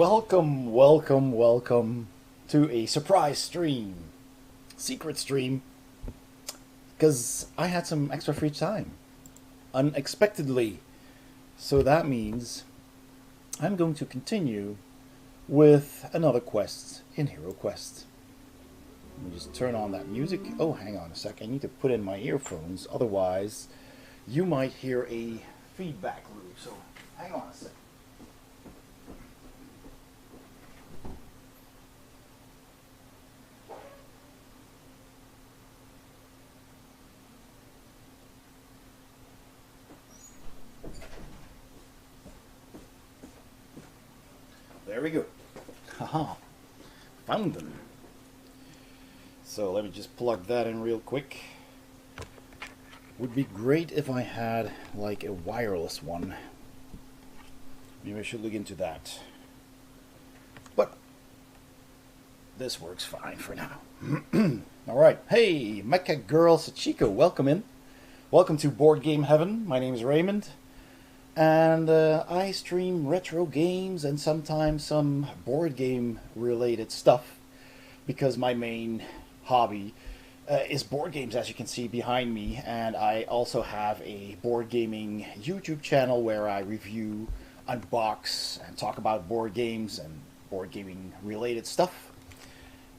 Welcome, welcome, welcome to a surprise stream. Secret stream. Because I had some extra free time. Unexpectedly. So that means I'm going to continue with another quest in HeroQuest. Let me just turn on that music. Oh, hang on a sec. I need to put in my earphones. Otherwise, you might hear a feedback loop. So hang on a sec. There we go. Haha. Found them. So let me just plug that in real quick. Would be great if I had like a wireless one. Maybe I should look into that. But this works fine for now. Alright. Hey, Mecha Girl Sachiko, welcome in. Welcome to Board Game Heaven. My name is Raymond. And I stream retro games and sometimes some board game related stuff because my main hobby is board games, as you can see behind me. And I also have a board gaming YouTube channel where I review, unbox, and talk about board games and board gaming related stuff.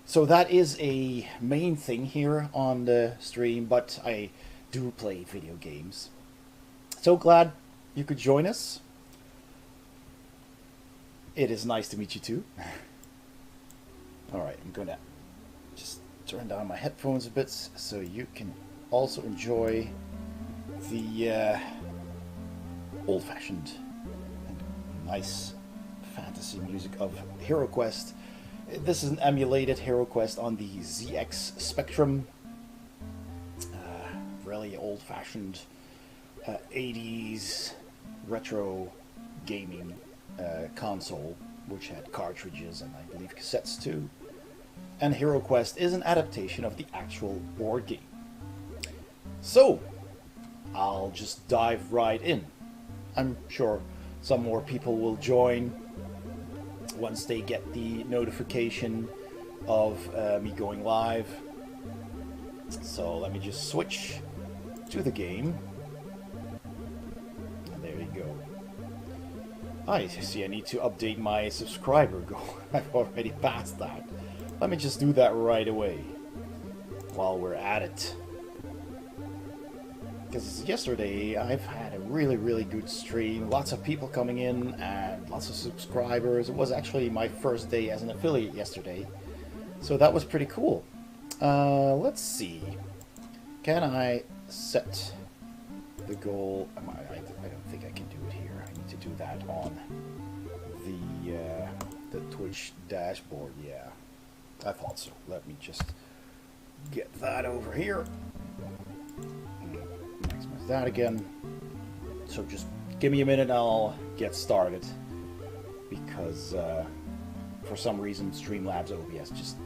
So that is a main thing here on the stream, but I do play video games. So glad you could join us. It is nice to meet you too. Alright, I'm gonna just turn down my headphones a bit so you can also enjoy the old-fashioned and nice fantasy music of HeroQuest. This is an emulated HeroQuest on the ZX Spectrum. Really old-fashioned 80s retro gaming console, which had cartridges and I believe cassettes too. And HeroQuest is an adaptation of the actual board game. So, I'll just dive right in. I'm sure some more people will join once they get the notification of me going live. So let me just switch to the game. There you go. I see I need to update my subscriber goal. I've already passed that. Let me just do that right away while we're at it. Because yesterday I've had a really good stream. Lots of people coming in and lots of subscribers. It was actually my first day as an affiliate yesterday. So that was pretty cool. Let's see. Can I set the goal? I don't think I can do it here. I need to do that on the Twitch dashboard. Yeah, I thought so. Let me just get that over here. Maximize that again. So just give me a minute and I'll get started. Because for some reason Streamlabs OBS just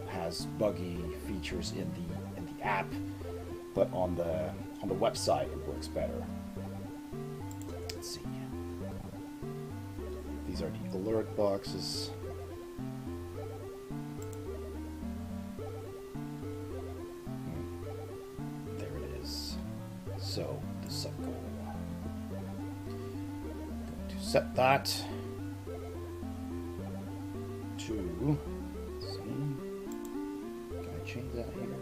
has buggy features in the app, but on the website it works better. Let's see. These are the alert boxes. There it is. So the sub goal. Going to set that to. Let's see. Can I change that here?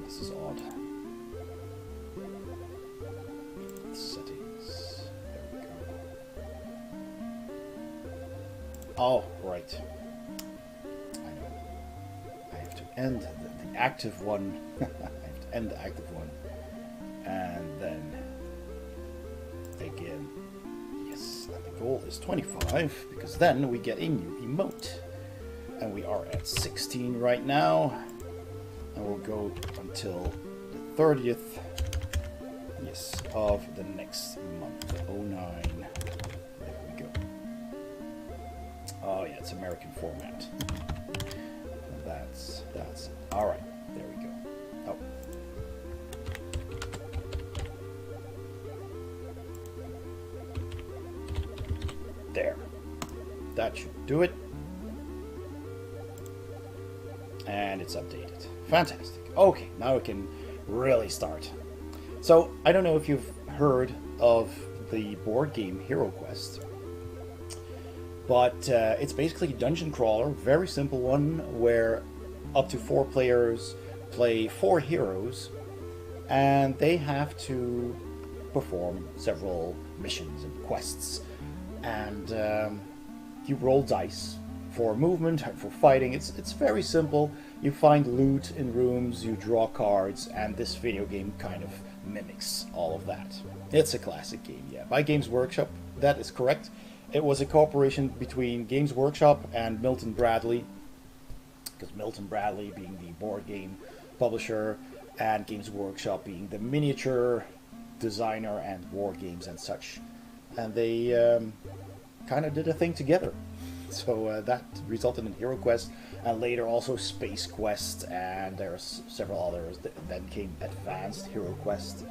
This is odd. Settings. There we go. Oh, right. I know. I have to end the active one. I have to end the active one. And then begin. Yes, and the goal is 25, because then we get a new emote. And we are at 16 right now. And we'll go until the 30th, yes, of the next month, 09. There we go. Oh yeah, it's American format. That's it. All right, there we go. Oh. There. That should do it. And it's updated. Fantastic. Okay, now we can really start. So, I don't know if you've heard of the board game HeroQuest, but it's basically a dungeon crawler, very simple one, where up to 4 players play 4 heroes, and they have to perform several missions and quests. And you roll dice for movement, for fighting. It's very simple. You find loot in rooms, you draw cards, and this video game kind of mimics all of that. It's a classic game, yeah. By Games Workshop, that is correct. It was a cooperation between Games Workshop and Milton Bradley, because Milton Bradley being the board game publisher and Games Workshop being the miniature designer and board games and such. And they kind of did a thing together. So that resulted in HeroQuest, and later also Space Quest, and there's several others. Then came Advanced HeroQuest,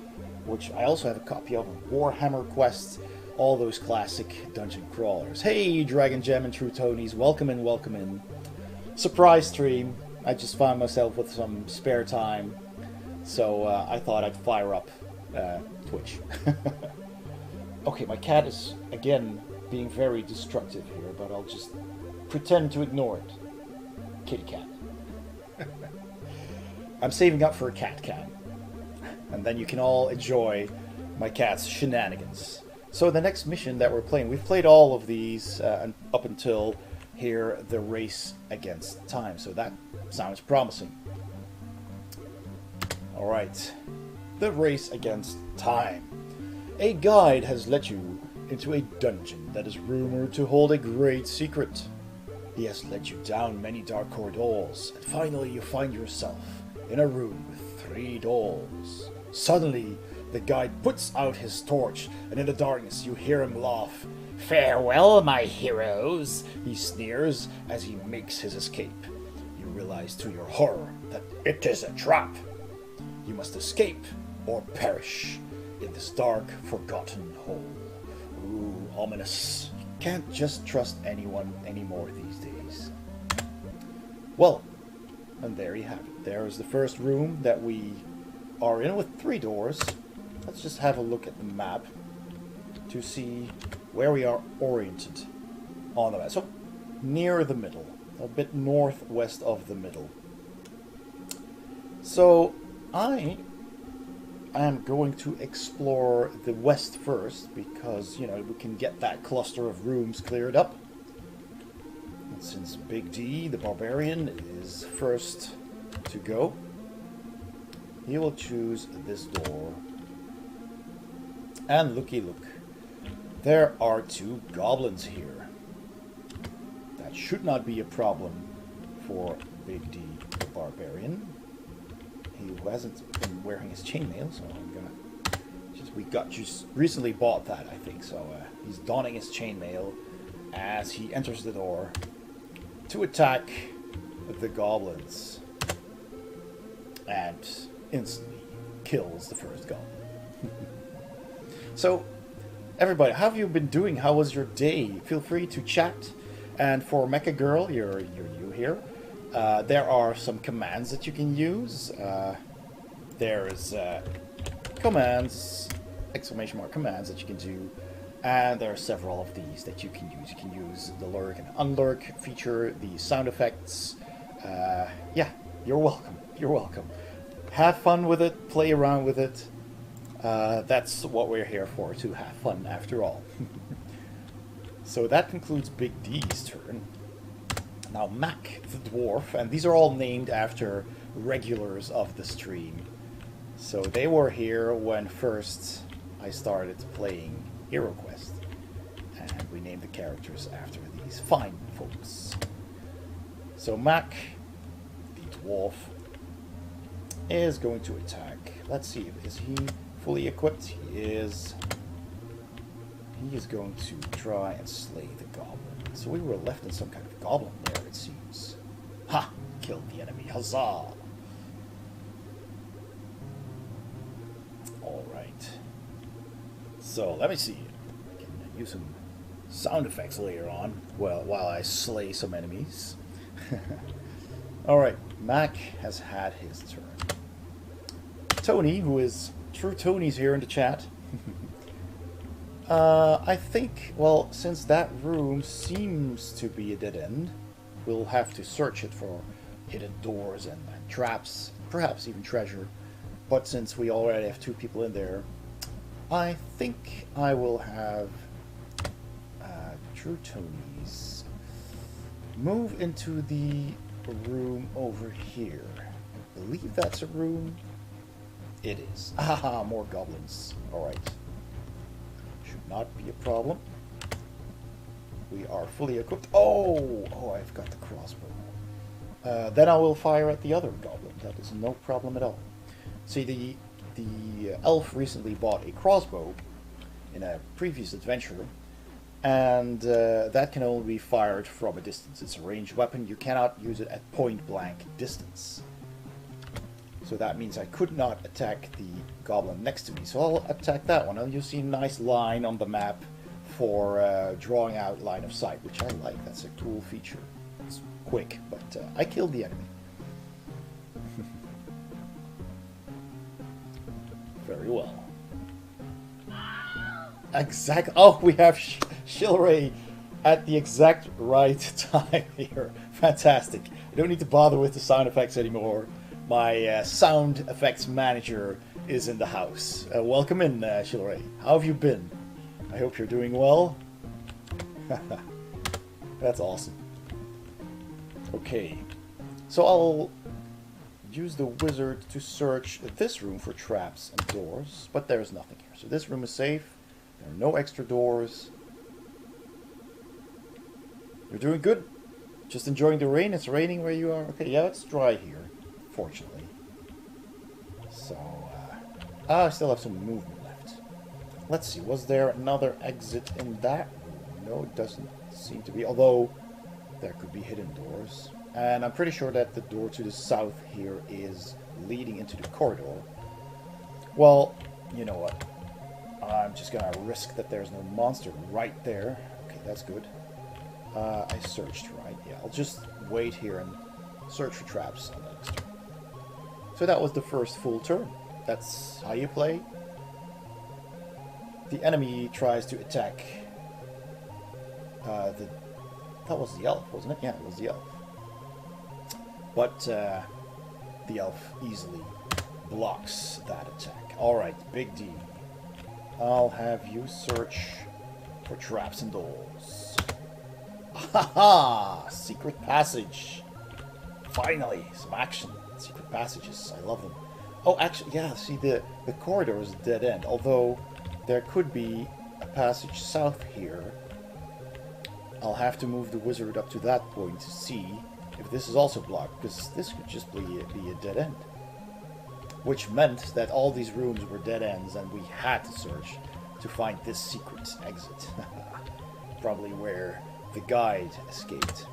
which I also have a copy of, Warhammer Quest, all those classic dungeon crawlers. Hey, Dragon Gem and True Tonys, welcome in, welcome in. Surprise stream. I just found myself with some spare time, so I thought I'd fire up Twitch. Okay, my cat is, again, being very destructive here, but I'll just pretend to ignore it. Kitty cat. I'm saving up for a cat cam, and then you can all enjoy my cat's shenanigans. So the next mission that we're playing, we've played all of these up until here, the race against time, so that sounds promising. Alright, the race against time. A guide has led you into a dungeon that is rumored to hold a great secret. He has led you down many dark corridors, and finally you find yourself in a room with 3 doors. Suddenly, the guide puts out his torch, and in the darkness you hear him laugh. "Farewell, my heroes," he sneers as he makes his escape. You realize to your horror that it is a trap. You must escape or perish in this dark, forgotten hole. Ooh, ominous. Can't just trust anyone anymore these days. Well, and there you have it. There is the first room that we are in with 3 doors. Let's just have a look at the map to see where we are oriented on the map. So, near the middle, a bit northwest of the middle. So, I am going to explore the west first, because, you know, we can get that cluster of rooms cleared up. And since Big D, the barbarian, is first to go, he will choose this door. And looky look, there are 2 goblins here. That should not be a problem for Big D, the barbarian. He hasn't been wearing his chainmail, so I'm gonna we just recently bought that, I think. So he's donning his chainmail as he enters the door to attack the goblins, and instantly kills the first goblin. So, everybody, how have you been doing? How was your day? Feel free to chat. And for Mecha Girl, you're new here. There are some commands that you can use. There's commands, exclamation mark commands that you can do. And there are several of these that you can use. You can use the lurk and unlurk feature, the sound effects. Yeah, you're welcome. You're welcome. Have fun with it. Play around with it. That's what we're here for, to have fun after all. So that concludes Big D's turn. Now Mac the dwarf, and these are all named after regulars of the stream. So they were here when first I started playing HeroQuest, and we named the characters after these fine folks. So Mac the dwarf is going to attack. Let's see, is he fully equipped? He is. He is going to try and slay the goblin. So we were left in some kind of goblin lair, it seems. Ha! Killed the enemy. Huzzah! Alright. So let me see. I can use some sound effects later on, well, while I slay some enemies. Alright, Mac has had his turn. Tony, who is True Tony's here in the chat. I think, well, since that room seems to be a dead end, we'll have to search it for hidden doors and traps, perhaps even treasure. But since we already have 2 people in there, I think I will have True Tony's move into the room over here. I believe that's a room. It is. Haha, more goblins. Alright. Should not be a problem. We are fully equipped. Oh, I've got the crossbow. Then I will fire at the other goblin. That is no problem at all. See, the elf recently bought a crossbow in a previous adventure, and that can only be fired from a distance. It's a ranged weapon. You cannot use it at point-blank distance. So that means I could not attack the goblin next to me. So I'll attack that one. And you'll see a nice line on the map for drawing out line of sight, which I like. That's a cool feature. It's quick, but I killed the enemy. Very well. Exactly. Oh, we have Shilray at the exact right time here. Fantastic. I don't need to bother with the sound effects anymore. My sound effects manager is in the house. Welcome in, Shilray. How have you been? I hope you're doing well. That's awesome. Okay. So I'll use the wizard to search this room for traps and doors, but there's nothing here. So this room is safe. There are no extra doors. You're doing good. Just enjoying the rain. It's raining where you are. Okay, yeah, it's dry here, fortunately. So, I still have some movement left. Let's see, was there another exit in that room? No, it doesn't seem to be, although there could be hidden doors. And I'm pretty sure that the door to the south here is leading into the corridor. Well, you know what? I'm just gonna risk that there's no monster right there. Okay, that's good. I searched, right? Yeah, I'll just wait here and search for traps on the next turn. So that was the first full turn. That's how you play. The enemy tries to attack that was the elf, wasn't it? Yeah, it was the elf. But the elf easily blocks that attack. Alright, Big D. I'll have you search for traps and doors. Haha! Secret passage. Finally, some action. Secret passages. I love them. Oh, actually, yeah, see, the corridor is a dead end. Although, there could be a passage south here. I'll have to move the wizard up to that point to see if this is also blocked, because this could just be a dead end. Which meant that all these rooms were dead ends, and we had to search to find this secret exit. Probably where the guide escaped.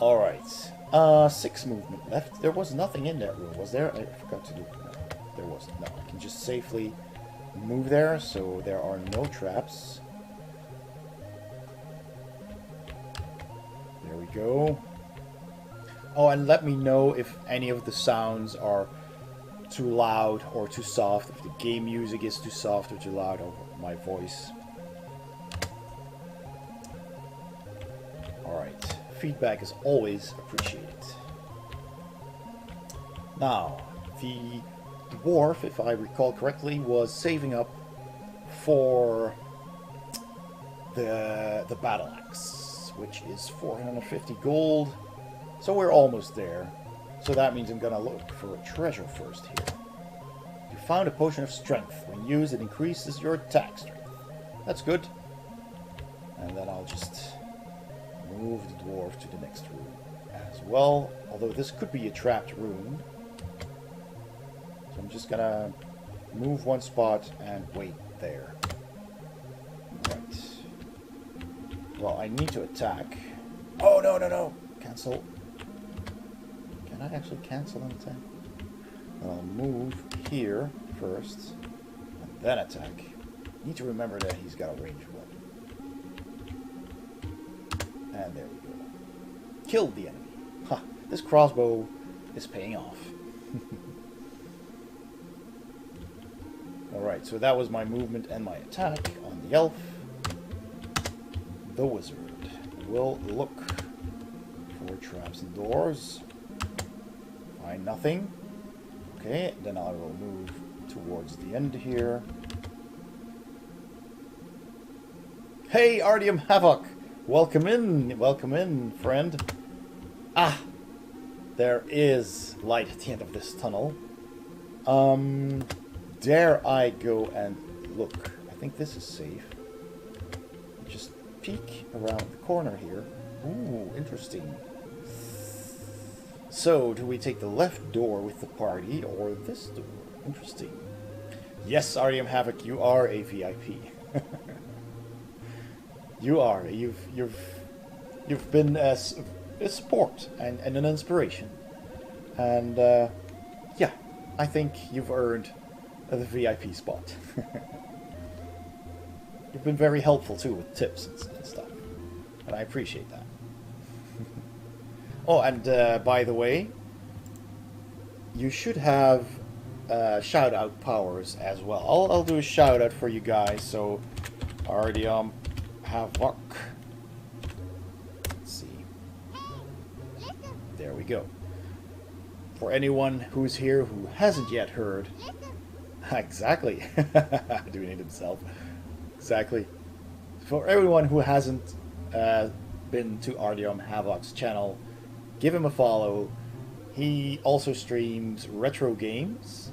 Alright. 6 movement left. There was nothing in that room, was there? I forgot to do it. No, there wasn't. No, I can just safely move there, so there are no traps. There we go. Oh, and let me know if any of the sounds are too loud or too soft, if the game music is too soft or too loud over my voice. Alright, feedback is always appreciated. Now, the dwarf, if I recall correctly, was saving up for the battle axe, which is 450 gold. So we're almost there. So that means I'm gonna look for a treasure first here. You found a potion of strength. When used, it increases your attack strength. That's good. And then I'll just move the dwarf to the next room as well. Although this could be a trapped room. So I'm just gonna move one spot and wait there. Right. Well, I need to attack. Oh, no, no, no. Cancel. Can I actually cancel an attack? I'll move here first, and then attack. Need to remember that he's got a ranged weapon. And there we go. Killed the enemy. Ha! This crossbow is paying off. Alright, so that was my movement and my attack on the elf. The wizard will look for traps and doors. Find nothing. Okay, then I will move towards the end here. Hey, Artyom Havoc! Welcome in, friend. Ah! There is light at the end of this tunnel. Dare I go and look? I think this is safe. Just peek around the corner here. Ooh, interesting. So, do we take the left door with the party, or this door? Interesting. Yes, Artyom Havoc, you are a VIP. You are. You've been a support and an inspiration. And, yeah, I think you've earned the VIP spot. You've been very helpful, too, with tips and stuff. And I appreciate that. Oh, and by the way, you should have shout-out powers as well. I'll do a shout-out for you guys, so Artyom Havoc. Let's see. There we go. For anyone who's here who hasn't yet heard... Exactly. Doing it himself. Exactly. For everyone who hasn't been to Artyom Havoc's channel, give him a follow. He also streams retro games,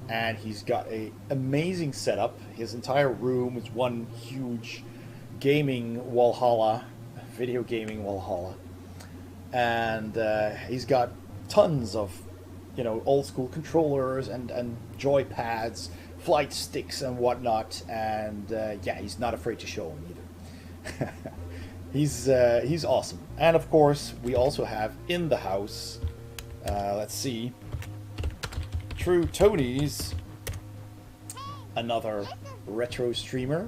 and he's got an amazing setup. His entire room is one huge gaming Walhalla, video gaming Walhalla, and he's got tons of, you know, old school controllers and joy pads, flight sticks and whatnot, and yeah, he's not afraid to show them either. He's awesome. And of course, we also have in the house, let's see, True Tony's, another retro streamer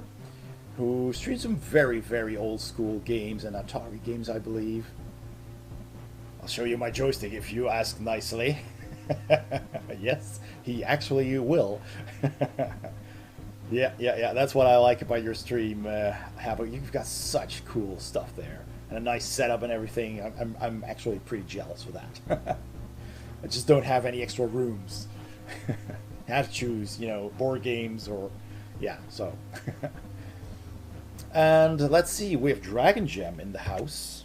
who streams some very, very old school games and Atari games, I believe. I'll show you my joystick if you ask nicely. Yes, he actually will. Yeah, that's what I like about your stream, Havoc. You've got such cool stuff there, and a nice setup and everything. I'm actually pretty jealous of that. I just don't have any extra rooms. I have to choose, you know, board games or, yeah, so. And let's see, we have Dragon Gem in the house.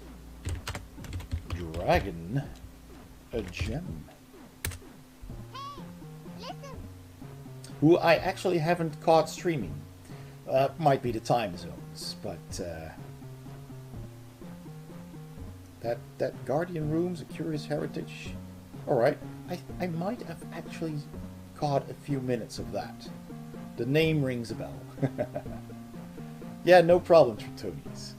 Dragon, a gem. Who I actually haven't caught streaming. Might be the time zones, but that Guardian Room's a curious heritage. Alright, I might have actually caught a few minutes of that. The name rings a bell. Yeah, no problem, Tony's.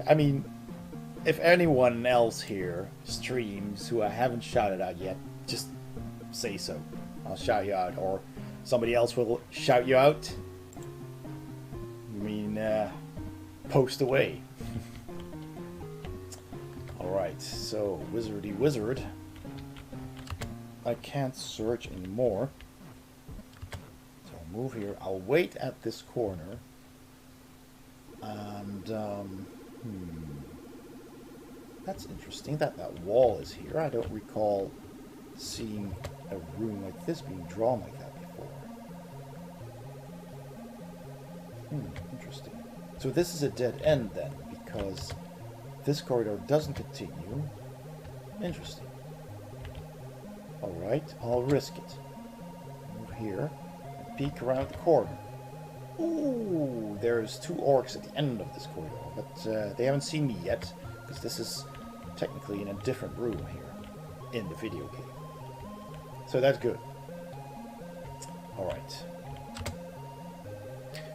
I mean, if anyone else here streams who I haven't shouted out yet, just say so. I'll shout you out, or somebody else will shout you out. I mean, post away. Alright, so wizardy wizard. I can't search anymore. So I'll move here. I'll wait at this corner. And, that's interesting that wall is here. I don't recall seeing a room like this being drawn like that before. Interesting. So this is a dead end then, because this corridor doesn't continue. Interesting. Alright, I'll risk it. Move here, and peek around the corner. Ooh, there's two orcs at the end of this corridor, but they haven't seen me yet, because this is technically in a different room here, in the video game. So that's good. Alright.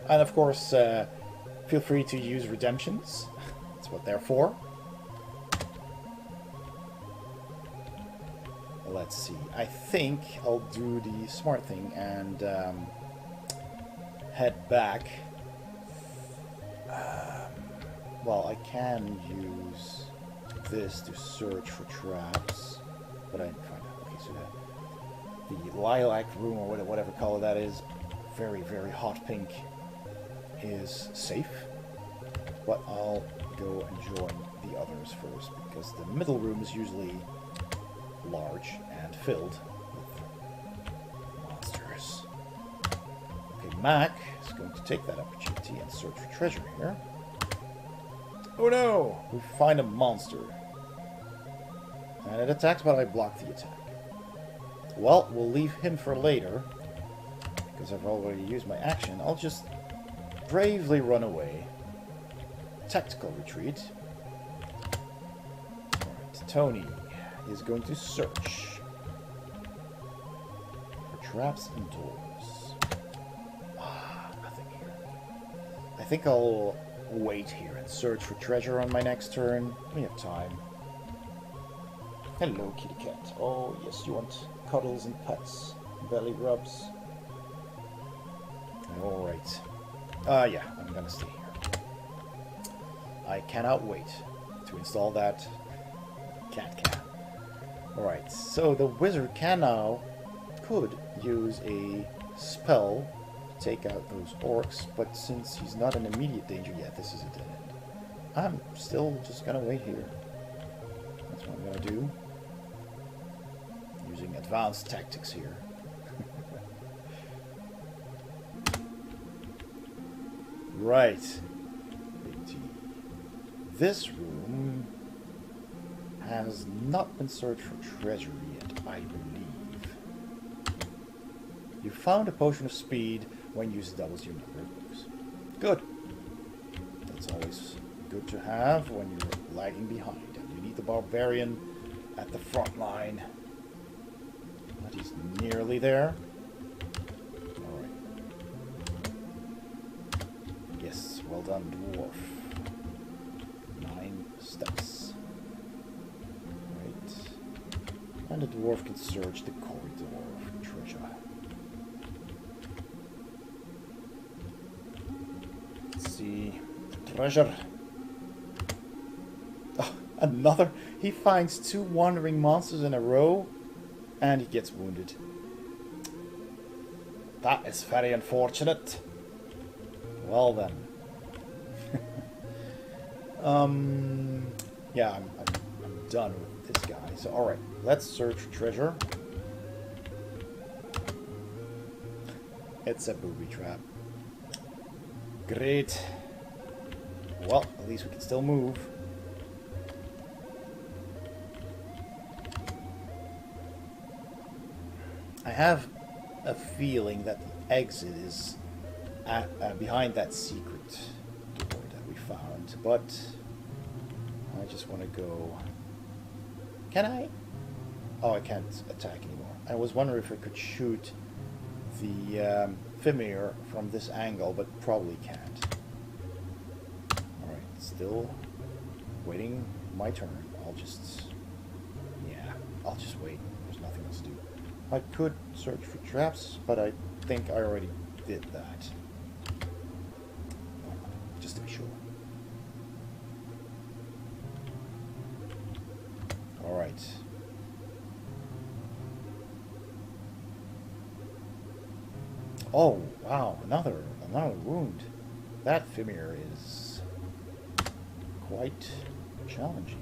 And of course, feel free to use redemptions. That's what they're for. Let's see. I think I'll do the smart thing and head back. Well, I can use this to search for traps, but I didn't find it. Okay, so that the lilac room, or whatever color that is, very, very hot pink, is safe. But I'll go and join the others first, because the middle room is usually large and filled with monsters. Okay, Mac is going to take that opportunity and search for treasure here. Oh no! We find a monster. And it attacks, but I block the attack. Well, we'll leave him for later, because I've already used my action. I'll just bravely run away. Tactical retreat. Alright, Tony is going to search for traps indoors. Ah, nothing here. I think I'll wait here and search for treasure on my next turn. We have time. Hello, kitty cat. Oh, yes, you want cuddles and pets. Belly rubs. Alright. Yeah, I'm gonna stay here. I cannot wait to install that cat can. Alright, so the wizard could use a spell to take out those orcs, but since he's not in immediate danger yet, this is a dead end. I'm still just gonna wait here. That's what I'm gonna do. Using advanced tactics here. Right. This room has not been searched for treasure yet, I believe. You found a potion of speed when used doubles your number of moves. Good. That's always good to have when you're lagging behind. And you need the barbarian at the front line. But he's nearly there. Alright. Yes, well done, dwarf. 9 steps. Right. And the dwarf can search the corridor for treasure. Let's see. Treasure. Oh, another. He finds 2 wandering monsters in a row, and he gets wounded. That is very unfortunate. Well then. Yeah, I'm done with this guy. So, alright, let's search for treasure. It's a booby trap. Great. Well, at least we can still move. I have a feeling that the exit is behind that secret door that we found, but I just want to go... Can I? Oh, I can't attack anymore. I was wondering if I could shoot the Fimir from this angle, but probably can't. Alright, still waiting my turn. I'll just wait. There's nothing else to do. I could search for traps, but I think I already did that. Just to be sure. Alright. Oh, wow, another wound. That Fimir is quite challenging.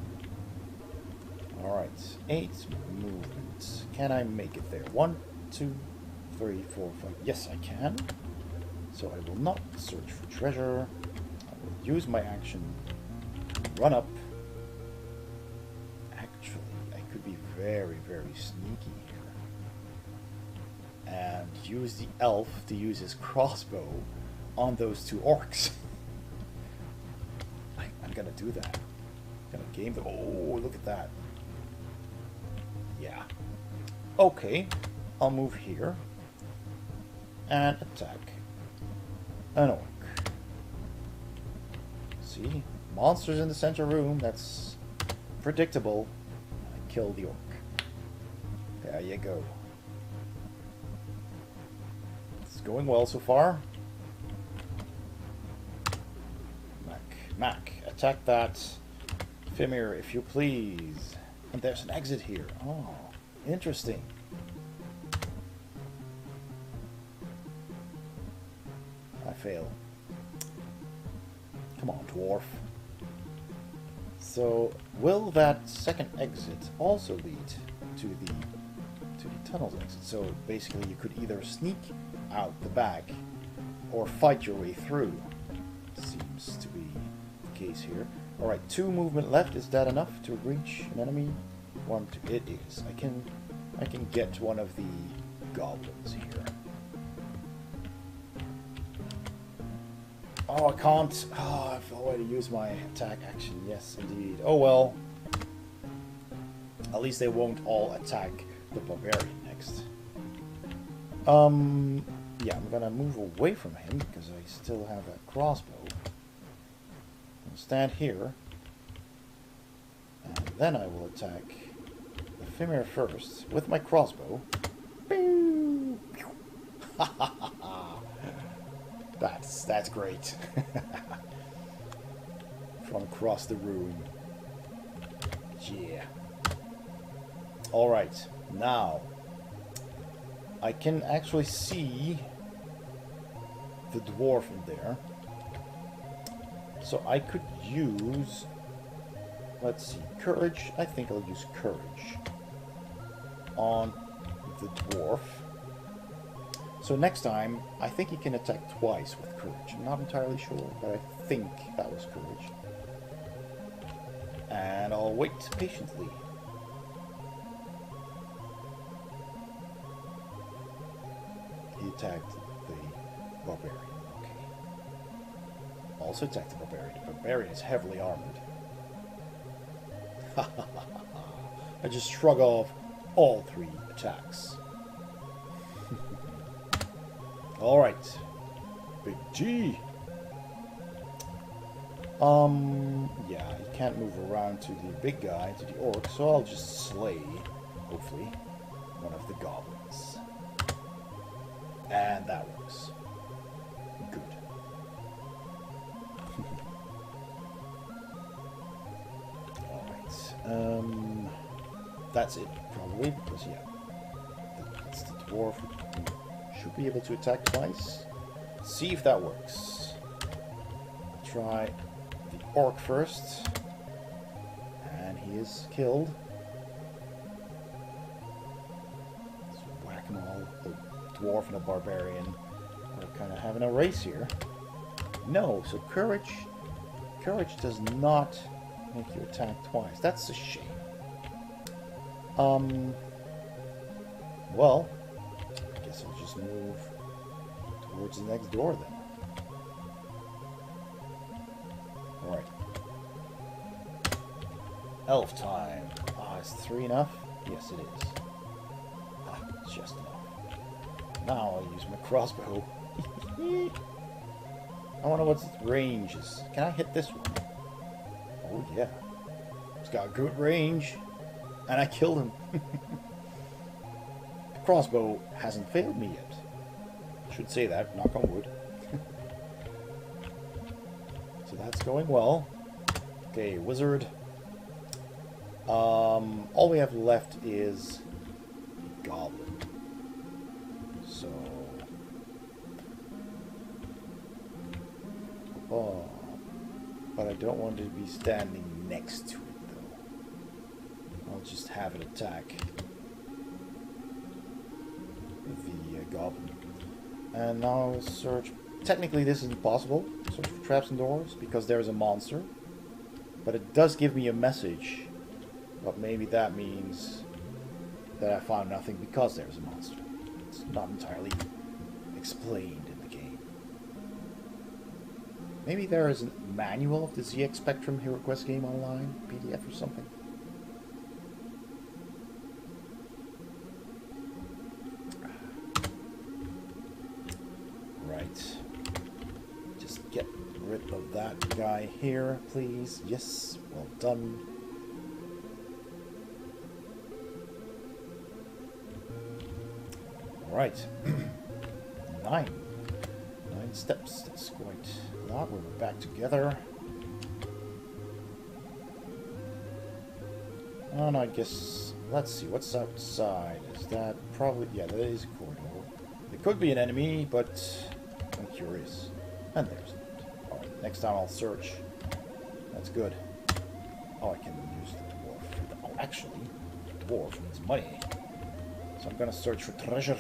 Alright, 8 movements. Can I make it there? 1, 2, 3, 4, 5. Yes, I can. So I will not search for treasure. I will use my action to run up. Actually, I could be very, very sneaky here. And use the elf to use his crossbow on those 2 orcs. I'm gonna do that. I'm gonna game them. Oh, look at that. Yeah. Okay, I'll move here and attack an orc. See? Monsters in the center room, that's predictable. I kill the orc. There you go. It's going well so far. Mac, attack that Fimir, if you please. And there's an exit here. Oh, interesting. I fail. Come on, dwarf. So, will that second exit also lead to the tunnels exit? So basically, you could either sneak out the back or fight your way through. Seems to be the case here. All right, 2 movement left. Is that enough to reach an enemy? 1, 2. It is. I can get one of the goblins here. Oh, I can't. Oh, I've already used my attack action. Yes, indeed. Oh well. At least they won't all attack the barbarian next. Yeah, I'm gonna move away from him because I still have a crossbow. I'll stand here, and then I will attack the Fimir first with my crossbow. That's great. From across the room. Yeah. All right, now I can actually see the dwarf in there. So I could use, let's see, courage. I think I'll use courage on the dwarf. So next time, I think he can attack twice with courage. I'm not entirely sure, but I think that was courage. And I'll wait patiently. He attacked the barbarian. Okay. Also attacked the barbarian. The barbarian is heavily armored. I just shrug off all 3 attacks. Alright. Big G. Yeah, he can't move around to the big guy, to the orc, so I'll just slay, hopefully, one of the goblins. And that works. Good. Alright. That's it, probably, because, yeah, that's the dwarf who should be able to attack twice. See if that works. I'll try the orc first. And he is killed. So whack them all. The dwarf and the barbarian are kind of having a race here. No, so courage does not make you attack twice. That's a shame. Well, I guess I'll just move towards the next door then. Alright. Elf time. Ah, is 3 enough? Yes, it is. Ah, it's just enough. Now I'll use my crossbow. I wonder what its range is. Can I hit this one? Oh yeah. It's got good range. And I killed him. The crossbow hasn't failed me yet. Should say that, knock on wood. So that's going well. Okay, wizard. All we have left is goblin. So... Oh. But I don't want to be standing next to it, though. I'll just have it attack the goblin. And now I'll search... Technically this isn't possible. Search for traps and doors, because there is a monster. But it does give me a message. But maybe that means that I found nothing because there's a monster. It's not entirely explained in the game. Maybe there is a manual of the ZX Spectrum HeroQuest game online, PDF or something. Right. Just get rid of that guy here, please. Yes, well done. Right. 9 steps. That's quite a lot. We're back together. Oh, no, I guess... Let's see, what's outside? Is that probably... Yeah, that is a corridor. It could be an enemy, but I'm curious. And there's not. Alright, next time I'll search. That's good. Oh, I can use the dwarf. Oh, actually, the dwarf needs money. So I'm gonna search for treasure.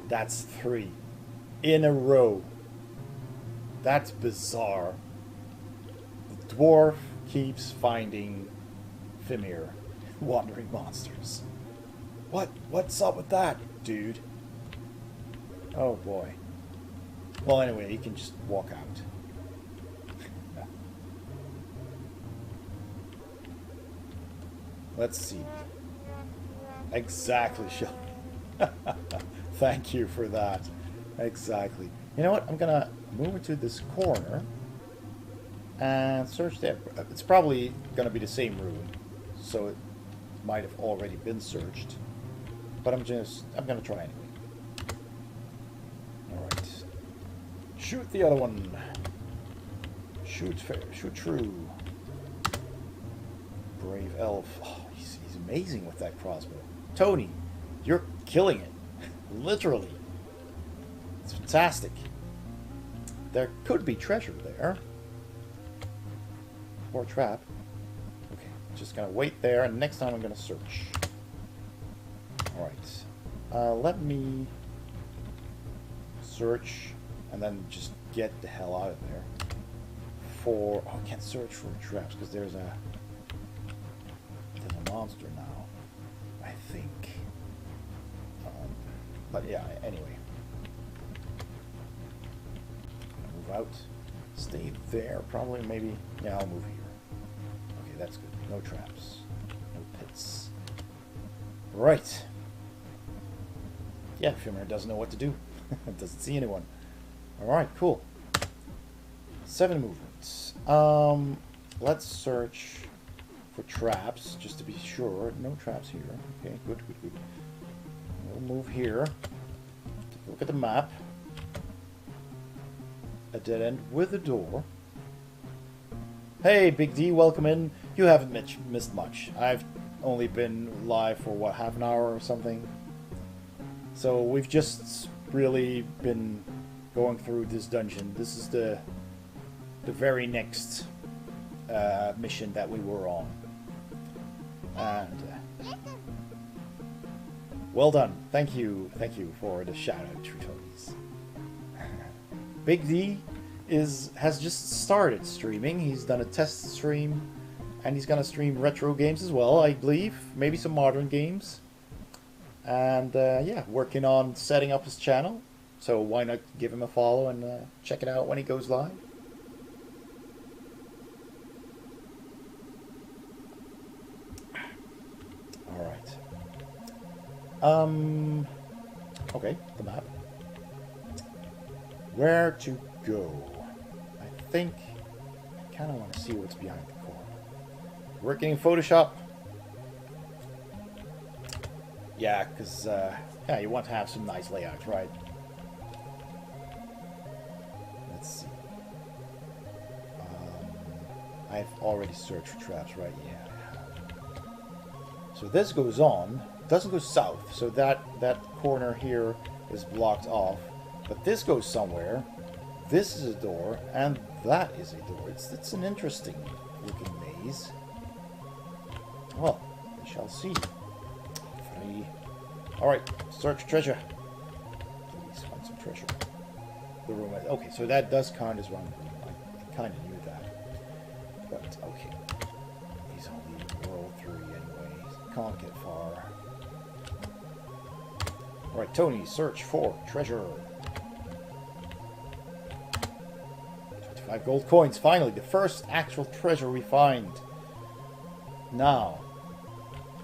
That's 3 in a row. That's bizarre. The dwarf keeps finding Fimir, wandering monsters. What's up with that, dude? Oh boy. Well, anyway, you can just walk out. Let's see. Exactly, Sean. Thank you for that. Exactly. You know what? I'm gonna move it to this corner and search there. It's probably gonna be the same room, so it might have already been searched. But I'm gonna try anyway. Alright. Shoot the other one. Shoot fair. Shoot true. Brave elf. Oh, he's amazing with that crossbow. Tony, you're killing it. Literally. It's fantastic. There could be treasure there. Or a trap. Okay, just gonna wait there, and next time I'm gonna search. Alright. Let me search, and then just get the hell out of there. Oh, I can't search for traps, because there's a monster now, I think. But yeah, anyway. Move out. Stay there, probably, maybe. Yeah, I'll move here. Okay, that's good. No traps. No pits. Right. Yeah, Fimir doesn't know what to do. Doesn't see anyone. Alright, cool. 7 movements. Let's search for traps, just to be sure. No traps here. Okay, good, good, good. We'll move here. Look at the map. A dead end with a door. Hey, Big D, welcome in. You haven't missed much. I've only been live for, what, half an hour or something? So we've just really been going through this dungeon. This is the very next mission that we were on. And well done. Thank you for the shout out, Trutones. Big D has just started streaming. He's done a test stream, and he's gonna stream retro games as well, I believe. Maybe some modern games. And yeah, working on setting up his channel. So why not give him a follow and check it out when he goes live. Alright. Okay, the map. Where to go? I think I kind of want to see what's behind the corner. Working in Photoshop. Yeah, because yeah, you want to have some nice layouts, right? Let's see. I've already searched for traps, right? Yeah, I have. So this goes on. Doesn't go south, so that corner here is blocked off. But this goes somewhere. This is a door, and that is a door. It's an interesting looking maze. Well, we shall see. 3. Alright, search treasure. Please find some treasure. The room. Okay, so that does count as one room. I kind of knew that. But, okay. He's only world 3 anyway. Can't get far. Alright, Tony, search for treasure. 25 gold coins. Finally, the first actual treasure we find. Now,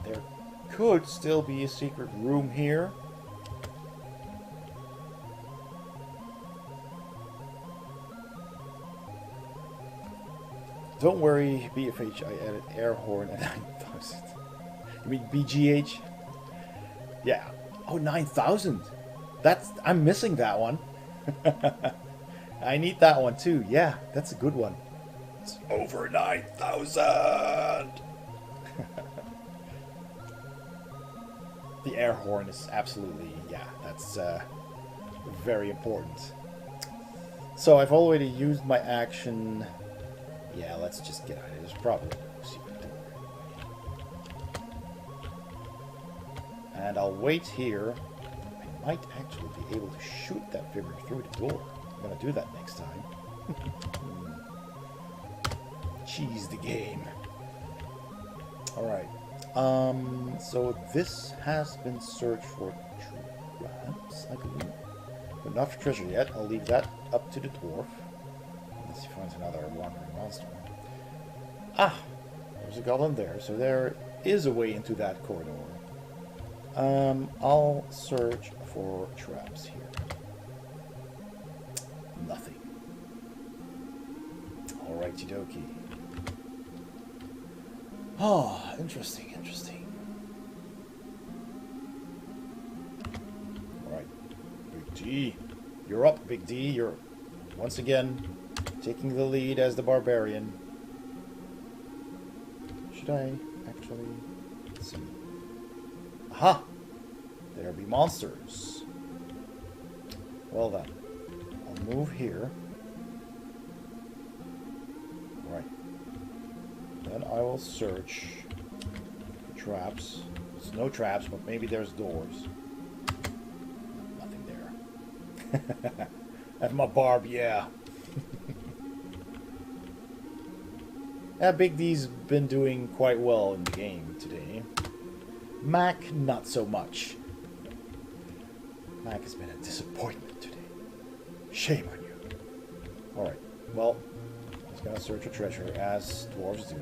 there could still be a secret room here. Don't worry, BFH, I added air horn at 9,000. You mean BGH? Yeah. Oh, 9,000. I'm missing that one. I need that one too. Yeah, that's a good one. It's over 9,000. The air horn is absolutely, yeah, that's very important. So I've already used my action. Yeah, let's just get out of here. There's probably no secret door. And I'll wait here. I might actually be able to shoot that figure through the door. I'm gonna do that next time. Cheese the game. Alright. So this has been searched for traps, I believe. But not for treasure yet. I'll leave that up to the dwarf. Unless he finds another wandering monster. Ah! There's a goblin there. So there is a way into that corridor. I'll search for traps here. Nothing. Alrighty dokie. Oh, interesting, interesting. Alright. Big D. You're up, Big D. You're once again taking the lead as the barbarian. Should I actually... Let's see. Aha! There be monsters. Well then. I'll move here. Right. Then I will search for traps. There's no traps, but maybe there's doors. Nothing there. That's my barb, yeah. Yeah, Big D's been doing quite well in the game today. Mac, not so much. Mac has been a disappointment today. Shame on you. Alright, well, I'm just gonna search for treasure, as dwarves do.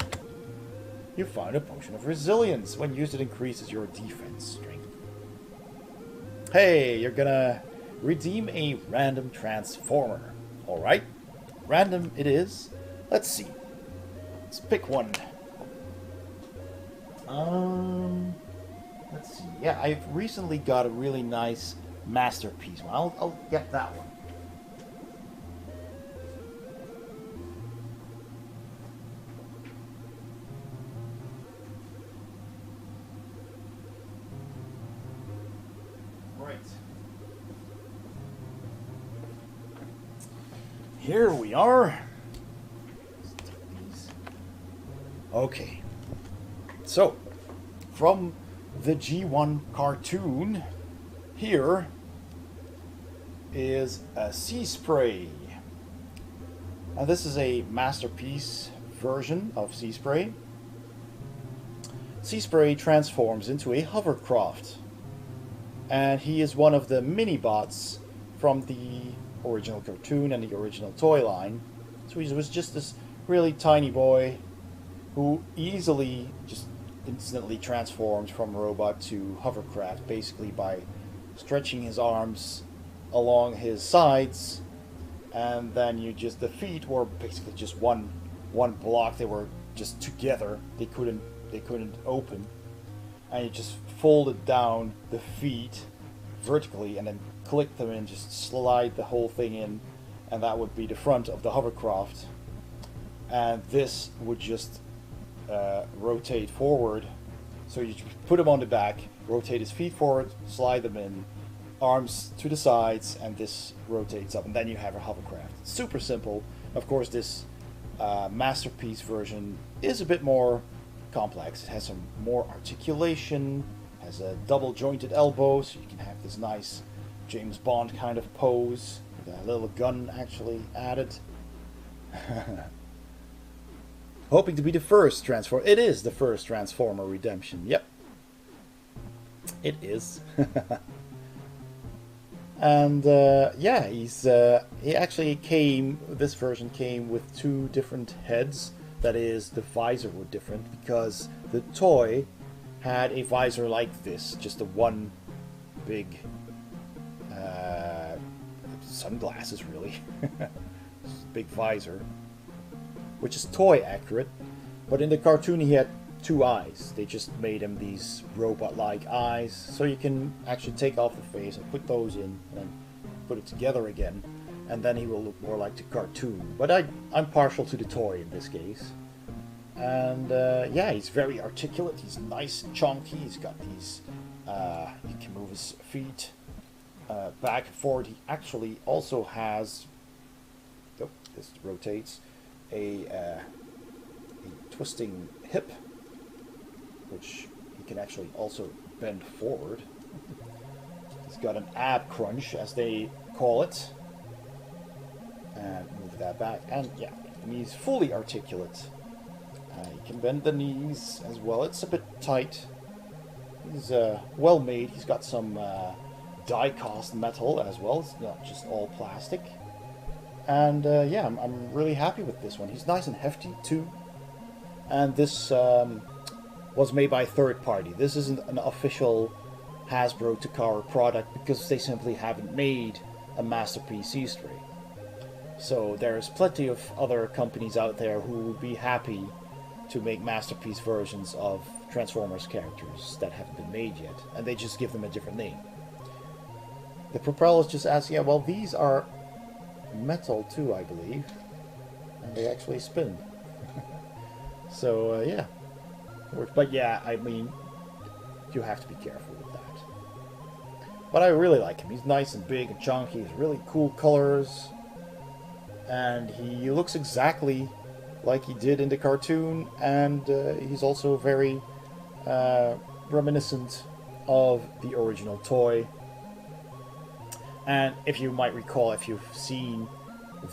You found a potion of resilience. When used, it increases your defense strength. Hey, you're gonna redeem a random transformer. Alright, random it is. Let's see. Let's pick one. Let's see. Yeah, I've recently got a really nice masterpiece one. I'll get that one. Right. Here we are. Okay. So, from the G1 cartoon, here is a sea spray. Now this is a masterpiece version of sea spray. Sea spray transforms into a hovercraft, and he is one of the mini bots from the original cartoon and the original toy line. So he was just this really tiny boy who easily just instantly transformed from robot to hovercraft, basically by stretching his arms along his sides, and then the feet were basically just one block. They were just together. They couldn't open, and you just folded down the feet vertically and then click them in, just slide the whole thing in, and that would be the front of the hovercraft. And this would just rotate forward, so you put him on the back, rotate his feet forward, slide them in, arms to the sides, and this rotates up, and then you have a hovercraft. Super simple. Of course, this masterpiece version is a bit more complex. It has some more articulation, has a double jointed elbow, so you can have this nice James Bond kind of pose with a little gun actually added. Hoping to be the first Transformer. It is the first Transformer redemption. Yep. It is. And yeah, he actually came, this version came with two different heads. That is, the visor were different because the toy had a visor like this, just a one big sunglasses really. Big visor, which is toy accurate, but in the cartoon he had two eyes. They just made him these robot-like eyes, so you can actually take off the face and put those in and then put it together again, and then he will look more like the cartoon. But I'm partial to the toy in this case. And yeah, he's very articulate. He's nice and chunky. He's got these. He can move his feet back and forward. He actually also has. Oh, this rotates. A twisting hip, which he can actually also bend forward. He's got an ab crunch, as they call it. And move that back. And yeah, he's fully articulate. He can bend the knees as well. It's a bit tight. He's well made. He's got some die-cast metal as well. It's not just all plastic. And yeah, I'm really happy with this one. He's nice and hefty too. And this was made by a third party. This isn't an official Hasbro Takara product because they simply haven't made a Masterpiece Sea Stray. So there's plenty of other companies out there who would be happy to make Masterpiece versions of Transformers characters that haven't been made yet, and they just give them a different name. The propellers just ask, yeah, well, these are metal too, I believe, and they actually spin. So yeah, but yeah, I mean, you have to be careful with that. But I really like him. He's nice and big and chunky. He's really cool colors, and he looks exactly like he did in the cartoon, and he's also very reminiscent of the original toy. And if you might recall, if you've seen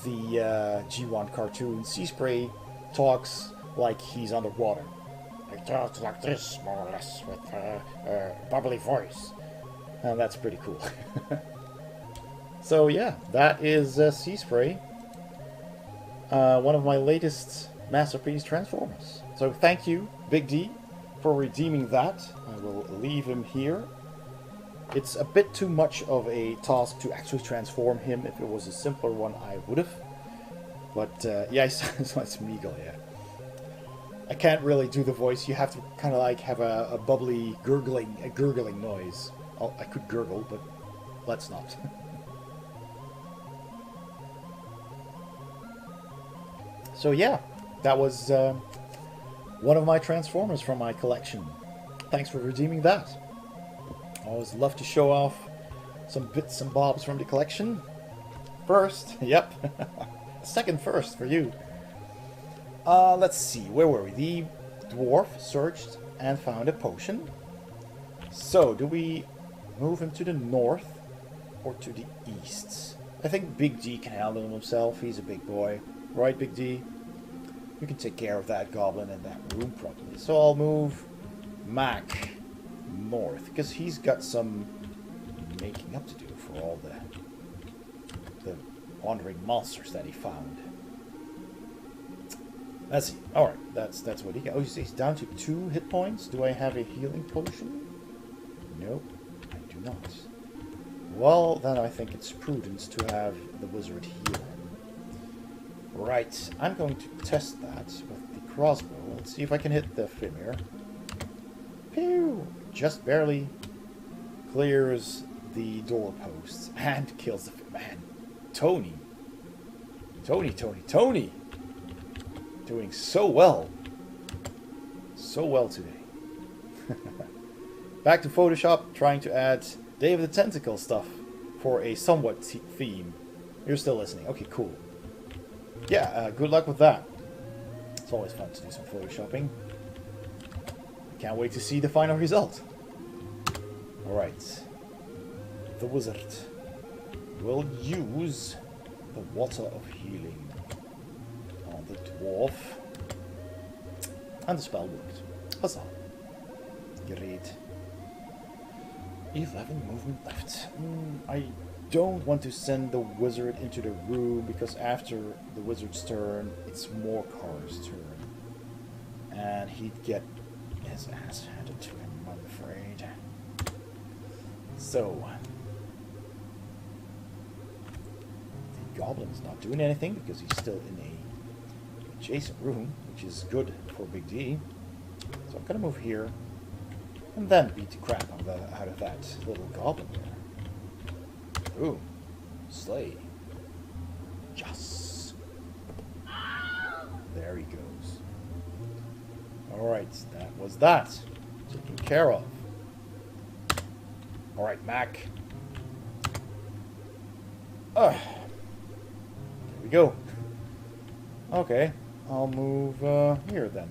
the G1 cartoon, Sea Spray talks like he's underwater. He talks like this, more or less, with a bubbly voice. And that's pretty cool. So yeah, that is Sea Spray. One of my latest Masterpiece Transformers. So thank you, Big D, for redeeming that. I will leave him here. It's a bit too much of a task to actually transform him. If it was a simpler one, I would have. But yeah, it's Amiga, yeah. I can't really do the voice. You have to kind of like have a bubbly gurgling noise. I could gurgle, but let's not. So yeah, that was one of my Transformers from my collection. Thanks for redeeming that. I always love to show off some bits and bobs from the collection. First, yep, second first for you. Let's see, where were we? The dwarf searched and found a potion. So, do we move him to the north or to the east? I think Big D can handle himself. He's a big boy. Right, Big D? You can take care of that goblin in that room properly. So I'll move Mac north, because he's got some making up to do for all the wandering monsters that he found. Let's see. Alright, that's what he got. Oh, he's down to 2 hit points. Do I have a healing potion? Nope, I do not. Well, then I think it's prudent to have the wizard heal him. Right, I'm going to test that with the crossbow. Let's see if I can hit the Fimir. Pew! Just barely clears the doorposts and kills the Fimir. Man, Tony! Doing so well. So well today. Back to Photoshop, trying to add Day of the Tentacle stuff for a somewhat theme. You're still listening. Okay, cool. Yeah, good luck with that. It's always fun to do some photoshopping. Can't wait to see the final result. Alright. The wizard will use the water of healing on the dwarf. And the spell worked. Huzzah. Great. 11 movement left. I don't want to send the wizard into the room, because after the wizard's turn, it's Morkar's turn. And he'd get his ass handed to him, I'm afraid. So, the goblin's not doing anything because he's still in a adjacent room, which is good for Big D. So I'm gonna move here and then beat the crap out of that little goblin there. Boom. Slay. Yes. There he goes. Alright, that was that. Taken care of. Alright, Mac. There we go. Okay, I'll move here then.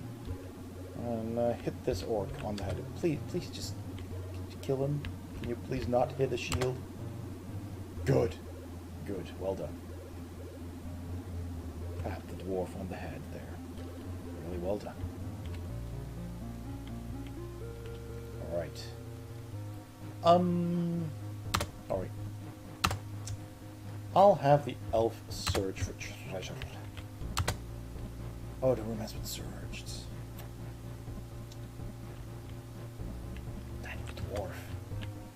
And hit this orc on the head. Please just kill him. Can you please not hit the shield? Good. Good, well done. Pat the dwarf on the head there. Really well done. Alright. Alright. I'll have the elf search for treasure. Oh, the room has been searched. Tiny dwarf.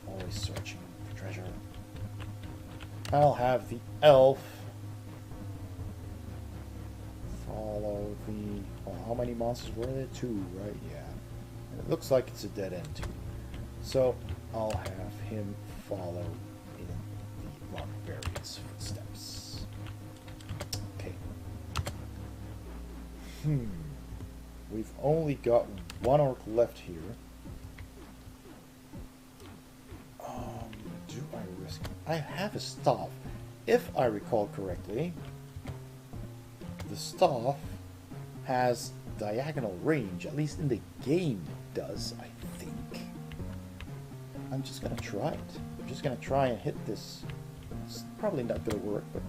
Always searching for treasure. I'll have the elf follow the... Well, how many monsters were there? 2, right? Yeah. And it looks like it's a dead end too. So I'll have him follow in the barbarian's footsteps. Okay. We've only got 1 orc left here. Do I risk... I have a staff. If I recall correctly, the staff has diagonal range, at least in the game it does, I think. I'm just gonna try it. I'm just gonna try and hit this. It's probably not gonna work, but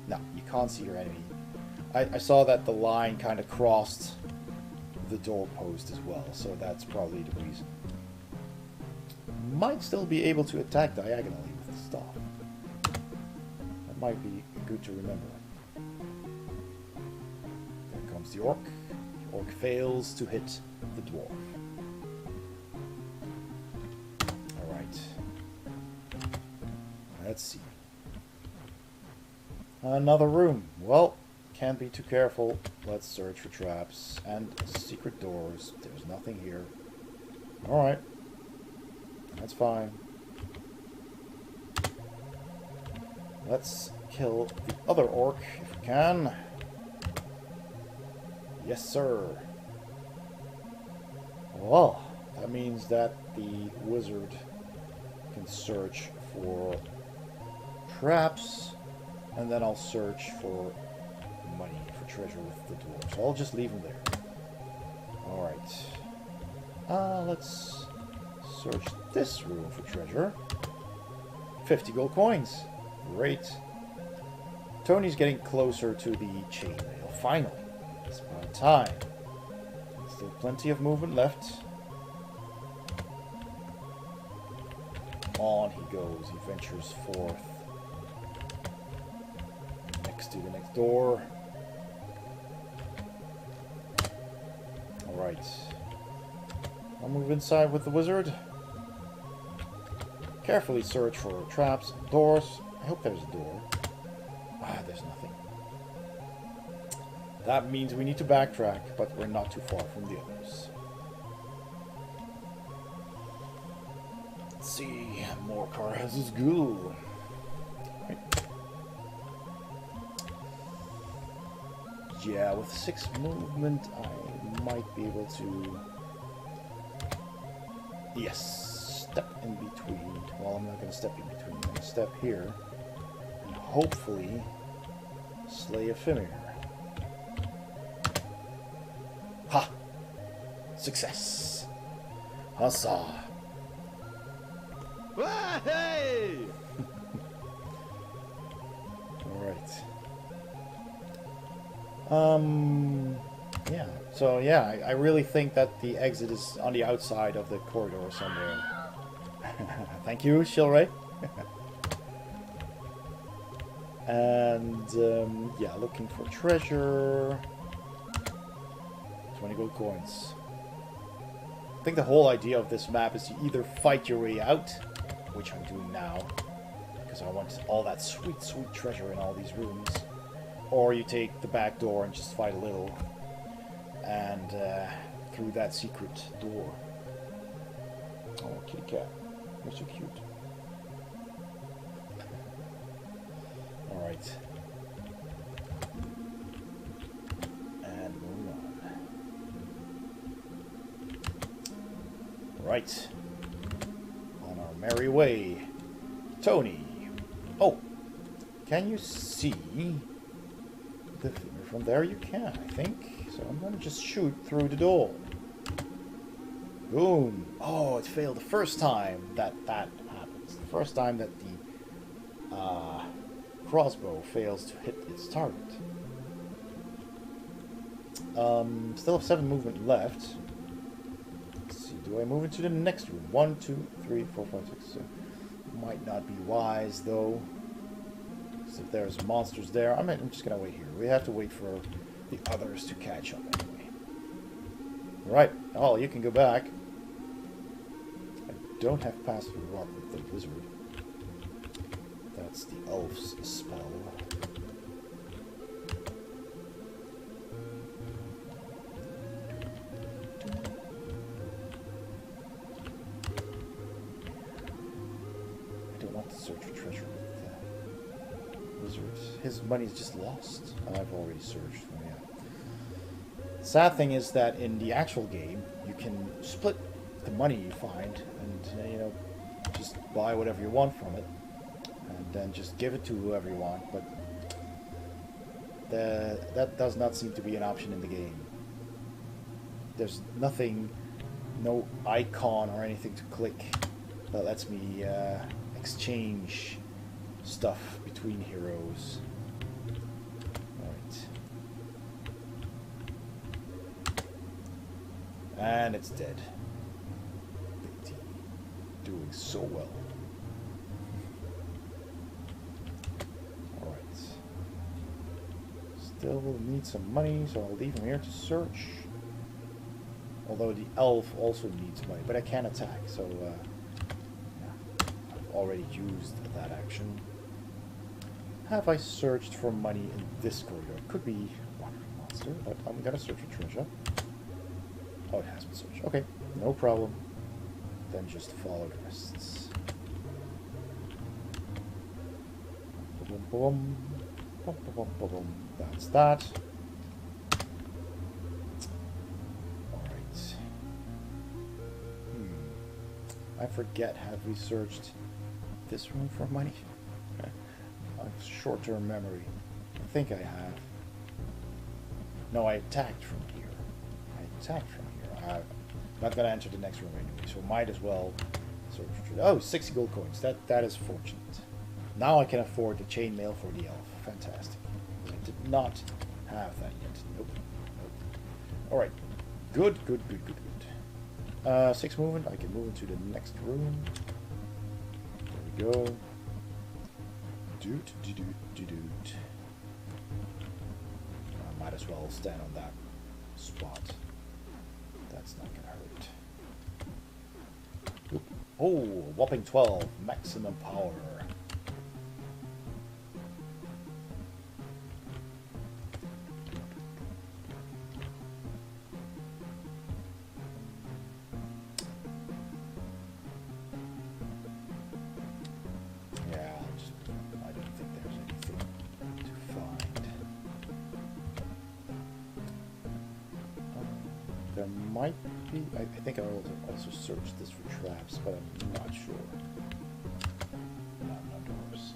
no, you can't see your enemy. I saw that the line kind of crossed the doorpost as well, so that's probably the reason. Might still be able to attack diagonally with the staff. That might be good to remember. There comes the orc. The orc fails to hit the dwarf. Alright. Let's see. Another room. Well, can't be too careful. Let's search for traps and secret doors. There's nothing here. Alright. That's fine. Let's kill the other orc if we can. Yes, sir. Well, that means that the wizard can search for traps, and then I'll search for money, for treasure with the dwarves. So I'll just leave him there. Alright. Let's search this room for treasure. 50 gold coins. Great. Tony's getting closer to the chainmail. Finally. It's about time. Still plenty of movement left. On he goes. He ventures forth. Next to the next door. Alright. I'll move inside with the wizard. Carefully search for traps and doors. I hope there's a door. Ah, there's nothing. That means we need to backtrack, but we're not too far from the others. Let's see. More car houses. Ghoul. Right. Yeah, with 6 movement, I might be able to... Yes, step in between. Well, I'm not going to step in between. I'm going to step here and hopefully slay a Fimir. Ha! Success! Huzzah! Hey! Alright. Yeah. So, yeah, I really think that the exit is on the outside of the corridor somewhere. Thank you, Shilray. And, yeah, looking for treasure. 20 gold coins. I think the whole idea of this map is you either fight your way out, which I'm doing now, because I want all that sweet, sweet treasure in all these rooms, or you take the back door and just fight a little, and through that secret door. Oh, kitty cat. You're so cute. Alright. And moving on. Alright. On our merry way. Tony. Oh. Can you see the figure from there? You can, I think. So I'm going to just shoot through the door. Boom. Oh, it failed the first time that happens. The first time that the crossbow fails to hit its target. Still have 7 movement left. Let's see, do I move into the next room? 1, 2, 3, 4, 5, 6, 7. Might not be wise though. So if there's monsters there, I'm just gonna wait here. We have to wait for the others to catch up anyway. Right. Oh, you can go back. I don't have passed the rock with the wizard. That's the elf's spell. I don't want to search for treasure with the wizard. His money's just lost. I've already searched. Oh, yeah. Sad thing is that in the actual game, you can split the money you find and, you know, just buy whatever you want from it. And then just give it to whoever you want, but that does not seem to be an option in the game. There's nothing, no icon or anything to click that lets me exchange stuff between heroes. Alright. And it's dead. Big T. Doing so well. Still need some money, so I'll leave him here to search. Although the elf also needs money, but I can't attack, so yeah, I've already used that action. Have I searched for money in this corridor? Could be wandering monster, but I'm gonna search for treasure. Oh, it has been searched. Okay, no problem. Then just follow the rest. Boom, boom. Boom, boom, boom, boom. That's that. Alright. I forget, have we searched this room for money? I have short-term memory. I think I have. No, I attacked from here. I'm not going to enter the next room anyway, so might as well search for... Oh, 60 gold coins. That is fortunate. Now I can afford the chainmail for the elf. Fantastic. I did not have that yet. Nope. Alright. Good. 6 movement. I can move into the next room. There we go. Doot. I might as well stand on that spot. That's not gonna hurt. Oop. Oh, whopping 12. Maximum power. There might be... I think I also searched this for traps, but I'm not sure. No doors.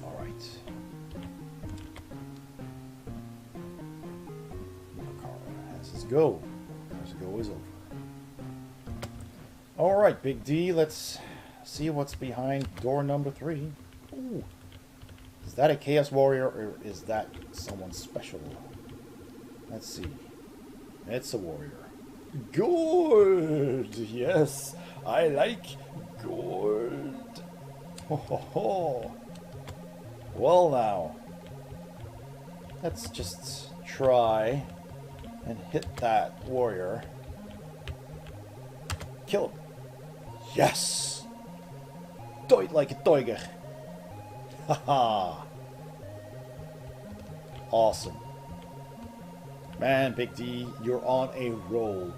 Alright. Makara has his go. His go is over. Alright, Big D, let's see what's behind door number 3. Ooh. Is that a Chaos Warrior, or is that someone special? Let's see. It's a warrior. Gold! Yes, I like gold. Ho ho ho. Well now. Let's just try and hit that warrior. Kill him. Yes! Do it like a tiger. Haha! Awesome. Man, Big D, you're on a roll.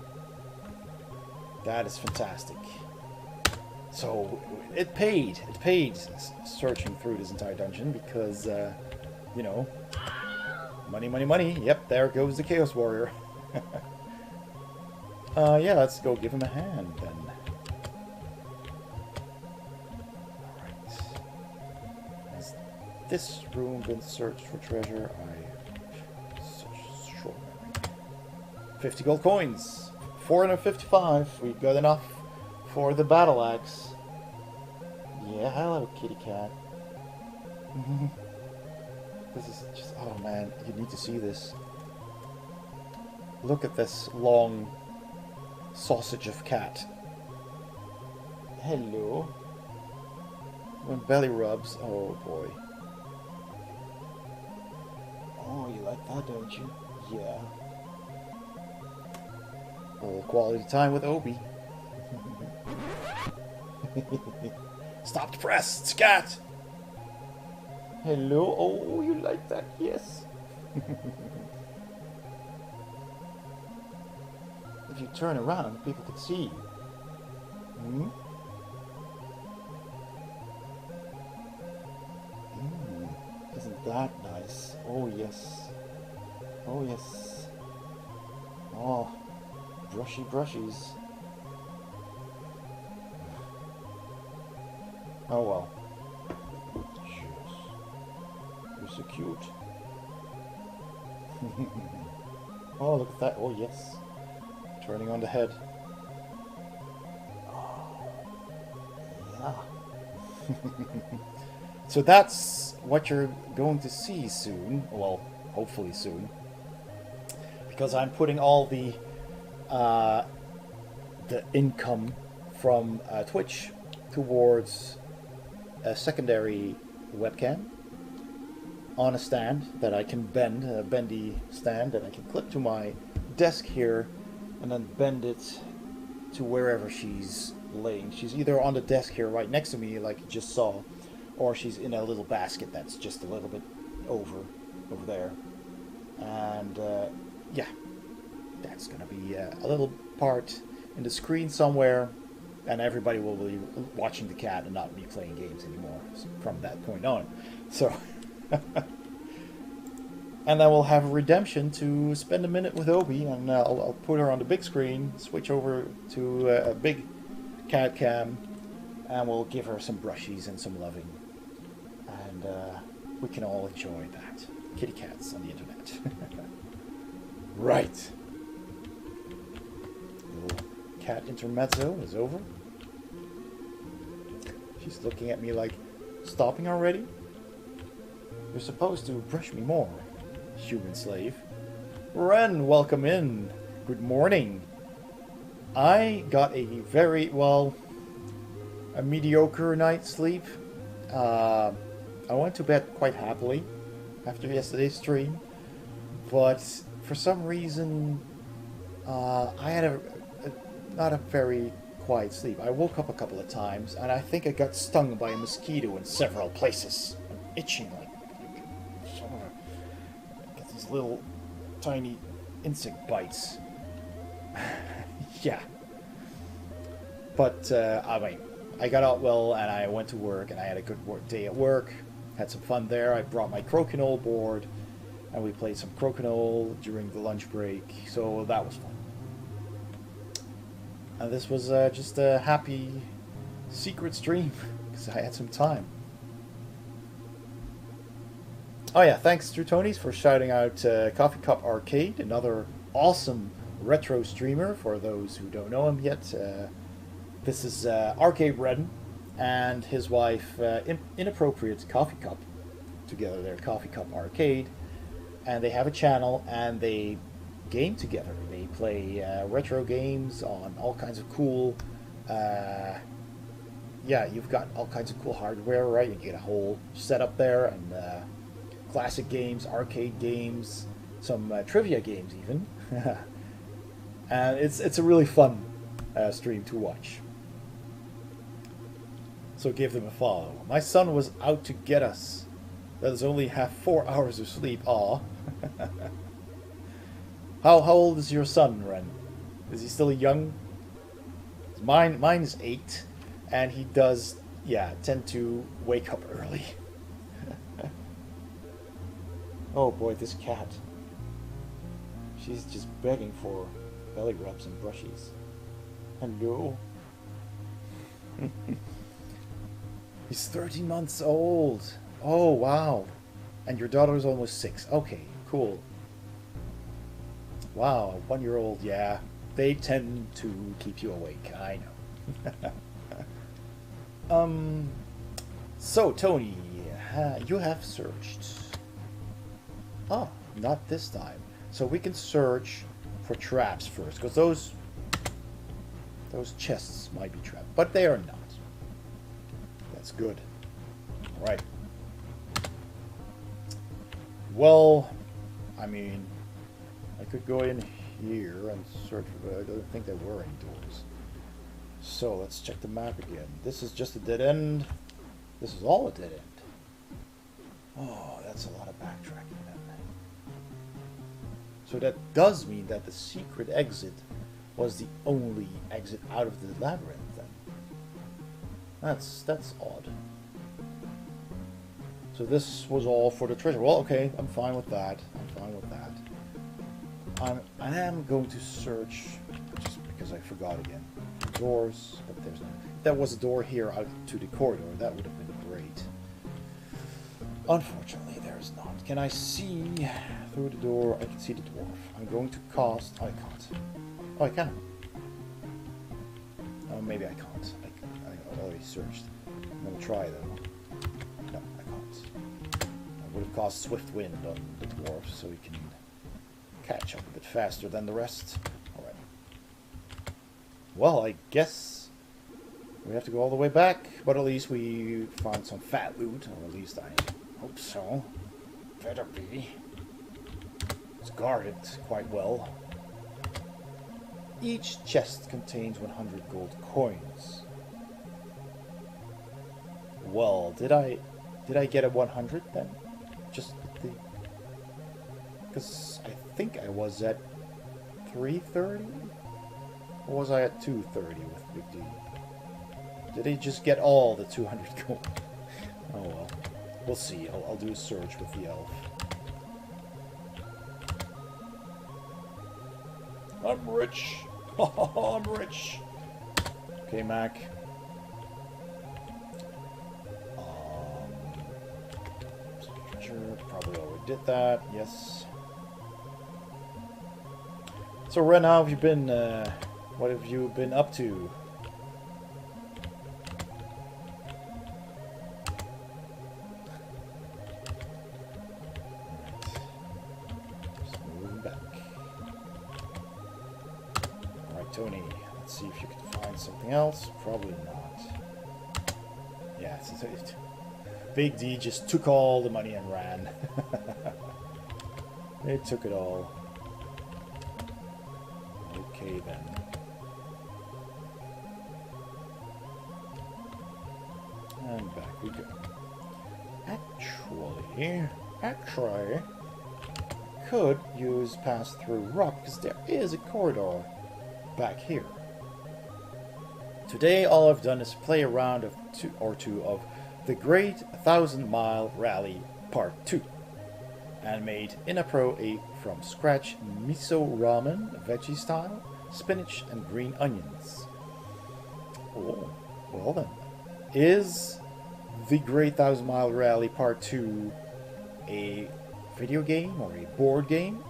That is fantastic. So, it paid. It paid searching through this entire dungeon because, you know, Money, money, money. Yep, there goes the Chaos Warrior. Yeah, let's go give him a hand then. Alright. Has this room been searched for treasure? Such short memory. 50 gold coins. 455. We've got enough for the battle axe. Yeah, hello, kitty cat. This is just... Oh, man. You need to see this. Look at this long sausage of cat. Hello. When belly rubs. Oh, boy. Oh, you like that, don't you? Yeah. Oh, quality time with Obi. Stop the press! It's cat! Hello? Oh, you like that? Yes. If you turn around, people can see you. Isn't that nice? Oh, yes. Oh, yes. Oh, brushy brushies. Oh, well. You're so cute. Oh, look at that. Oh, yes. Turning on the head. Oh, yeah. So that's what you're going to see soon. Well, hopefully soon. Because I'm putting all the income from Twitch towards a secondary webcam on a stand that I can bend, a bendy stand that I can clip to my desk here and then bend it to wherever she's laying. She's either on the desk here right next to me like you just saw, or she's in a little basket that's just a little bit over there. And yeah, that's gonna be a little part in the screen somewhere, and everybody will be watching the cat and not be playing games anymore from that point on. So and then we'll have redemption to spend a minute with Obi, and I'll put her on the big screen, switch over to a big cat cam, and we'll give her some brushies and some loving, and we can all enjoy that. Kitty cats on the internet. Right. The little cat intermezzo is over. She's looking at me like, stopping already? You're supposed to brush me more, human slave. Ren, welcome in. Good morning. I got a very, well, a mediocre night's sleep. I went to bed quite happily after yesterday's stream, but for some reason I had not a very quiet sleep. I woke up a couple of times, and I think I got stung by a mosquito in several places. I'm itching like got these little tiny insect bites. Yeah. But I mean, I got out well, and I went to work, and I had a good day at work. Had some fun there. I brought my crokinole board, and we played some crokinole during the lunch break, so that was fun. And this was just a happy secret stream, because I had some time. Oh yeah, thanks to Tony's for shouting out Coffee Cup Arcade, another awesome retro streamer for those who don't know him yet. This is Arcade Redden and his wife, Inappropriate Coffee Cup. Together they're Coffee Cup Arcade, and they have a channel, and they game together. They play retro games on all kinds of cool, yeah, you've got all kinds of cool hardware, right? You get a whole setup there, and classic games, arcade games, some trivia games even. And it's a really fun stream to watch. So give them a follow. My son was out to get us. That is only have 4 hours of sleep. Aw. How old is your son, Ren? Is he still young? Mine is 8, and he does, yeah, tend to wake up early. Oh boy, this cat. She's just begging for belly rubs and brushies. Hello. He's 13 months old. Oh, wow. And your daughter is almost 6. Okay, cool. Wow, 1-year-old, yeah. They tend to keep you awake, I know. So, Tony, you have searched. Oh, not this time. So we can search for traps first, because those chests might be trapped, but they are not. That's good. All right. Well, I mean, I could go in here and search for, but I don't think there were any doors. So let's check the map again. This is just a dead end. This is all a dead end. Oh, that's a lot of backtracking then. So that does mean that the secret exit was the only exit out of the labyrinth then. That's odd. So this was all for the treasure. Well, okay, I'm fine with that. I'm fine with that. I am going to search, just because I forgot again, doors, but there's no. There was a door here out to the corridor. That would have been great. Unfortunately, there is not. Can I see through the door? I can see the dwarf. I'm going to cast. Oh, I can't. Oh, I can. Oh, maybe I can't. I already searched. I'm going to try though. No, I can't. I would have cast Swift Wind on the dwarf so he can catch up a bit faster than the rest. Alright. Well, I guess we have to go all the way back, but at least we found some fat loot, or at least I hope so. Better be. It's guarded quite well. Each chest contains 100 gold coins. Well, did I get a 100 then? Just the... Because I think I was at 330? Or was I at 230 with Big D? Did he just get all the 200 gold? Oh well. We'll see. I'll do a search with the elf. I'm rich. I'm rich. Okay, Mac. Probably already did that. Yes. So, Ren, how have you been? What have you been up to? Just moving back. Alright, Tony. Let's see if you can find something else. Probably not. Yeah, it's Big D just took all the money and ran. They took it all. Okay then. And back we go. Actually, could use pass through rock because there is a corridor back here. Today all I've done is play a round of two of the Great 1,000-Mile Rally Part 2 and made in a Pro a from scratch miso ramen, veggie style, spinach and green onions. Oh, well then. Is the Great 1,000-Mile Rally Part 2 a video game or a board game?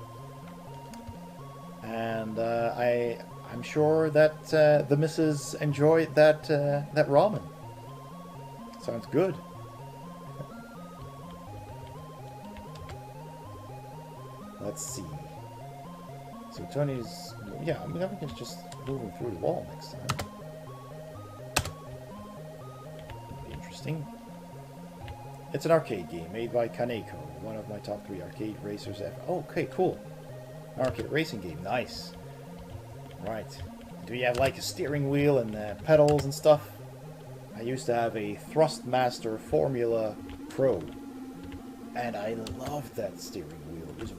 And I'm sure that the missus enjoyed that ramen. Sounds good. Let's see. So Tony's... Yeah, I mean, everything's just moving through the wall next time. That'd be interesting. It's an arcade game made by Kaneko, one of my top 3 arcade racers ever. Oh, okay, cool. An arcade racing game, nice. Right. Do you have like a steering wheel and pedals and stuff? I used to have a Thrustmaster Formula Pro, and I loved that steering wheel. It was a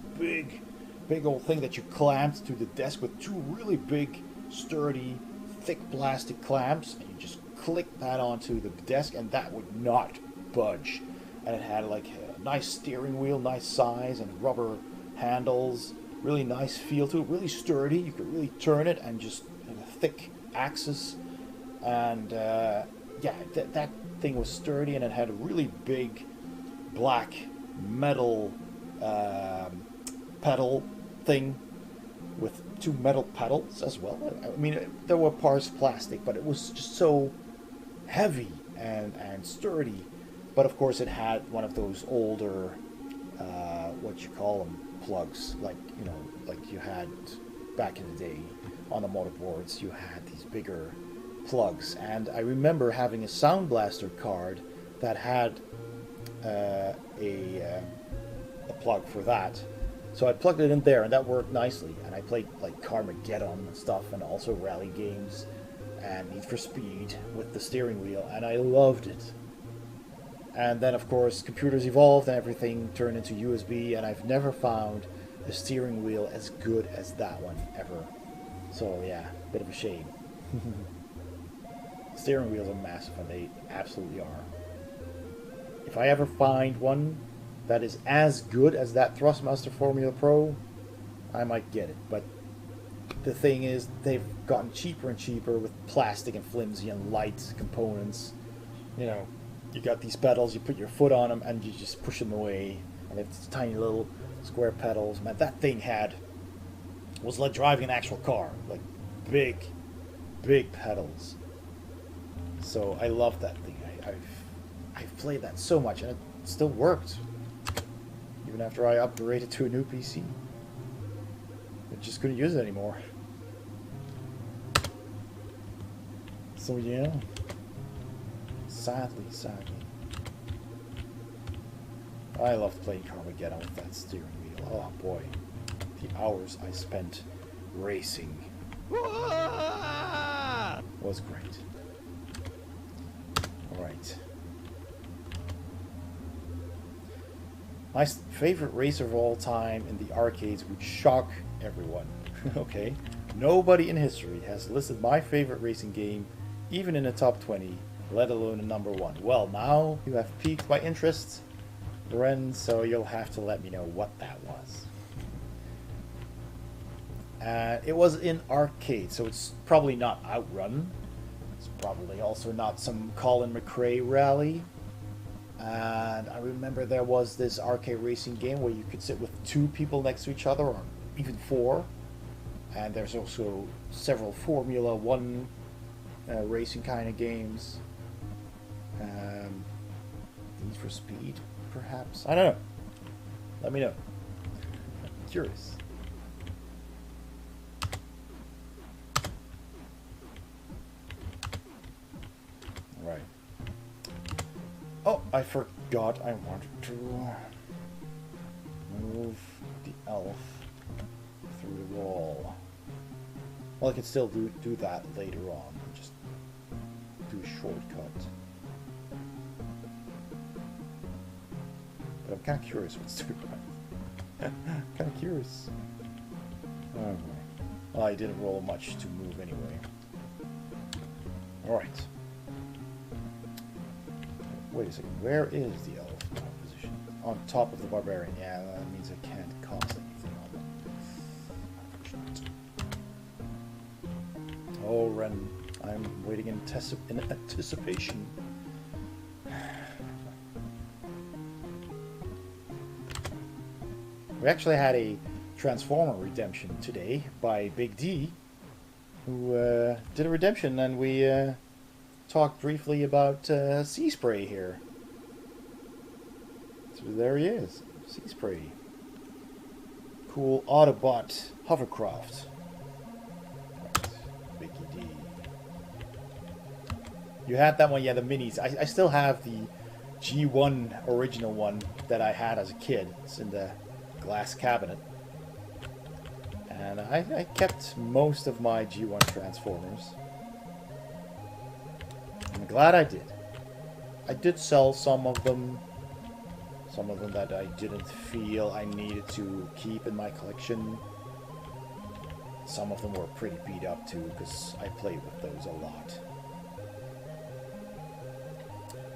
big old thing that you clamped to the desk with 2 really big, sturdy, thick plastic clamps, and you just click that onto the desk, and that would not budge. And it had like nice steering wheel, nice size, and rubber handles. Really nice feel to it, really sturdy. You could really turn it, and just had a thick axis. And yeah, that thing was sturdy, and it had a really big black metal pedal thing with two metal pedals as well. I mean, there were parts plastic, but it was just so heavy and sturdy. But of course, it had one of those older, what you call them, plugs, like, you know, like you had back in the day on the motherboards. You had these bigger plugs, and I remember having a Sound Blaster card that had a plug for that. So I plugged it in there, and that worked nicely. And I played like Carmageddon and stuff, and also rally games and Need for Speed with the steering wheel, and I loved it. And then, of course, computers evolved and everything turned into USB, and I've never found a steering wheel as good as that one ever. So yeah, bit of a shame. Steering wheels are massive, and they absolutely are. If I ever find one that is as good as that Thrustmaster Formula Pro, I might get it. But the thing is, they've gotten cheaper and cheaper with plastic and flimsy and light components. You know, you got these pedals, you put your foot on them, and you just push them away. And it's tiny little square pedals. Man, that thing was like driving an actual car. Like big pedals. So I love that thing. I've played that so much, and it still worked. Even after I upgraded to a new PC. I just couldn't use it anymore. So yeah. Sadly. I loved playing Carmageddon with that steering wheel. Oh boy. The hours I spent racing was great. Alright. My favorite racer of all time in the arcades would shock everyone. Okay? Nobody in history has listed my favorite racing game even in the top 20, let alone a number 1. Well, now you have piqued my interest, Ren, so you'll have to let me know what that was. It was in arcade, so it's probably not Outrun. It's probably also not some Colin McRae rally. And I remember there was this arcade racing game where you could sit with 2 people next to each other, or even 4. And there's also several Formula 1 racing kind of games. Need for Speed, perhaps? I don't know. Let me know. I'm curious. Right. Oh, I forgot I wanted to move the elf through the wall. Well, I can still do that later on. Just do a shortcut. But I'm kind of curious what's doing right. Kind of curious. Oh boy. Well, I didn't roll much to move anyway. Alright. Wait a second, where is the elf position? On top of the barbarian. Yeah, that means I can't cast anything on them. Oh, Ren, I'm waiting in anticipation. We actually had a Transformer redemption today by Big D, who did a redemption, and we talked briefly about Sea Spray here. So there he is, Sea Spray. Cool Autobot hovercraft. Right. Big D. You had that one, yeah, the minis. I still have the G1 original one that I had as a kid. It's in the glass cabinet. And I kept most of my G1 Transformers. I'm glad I did. I did sell some of them that I didn't feel I needed to keep in my collection. Some of them were pretty beat up too, because I played with those a lot.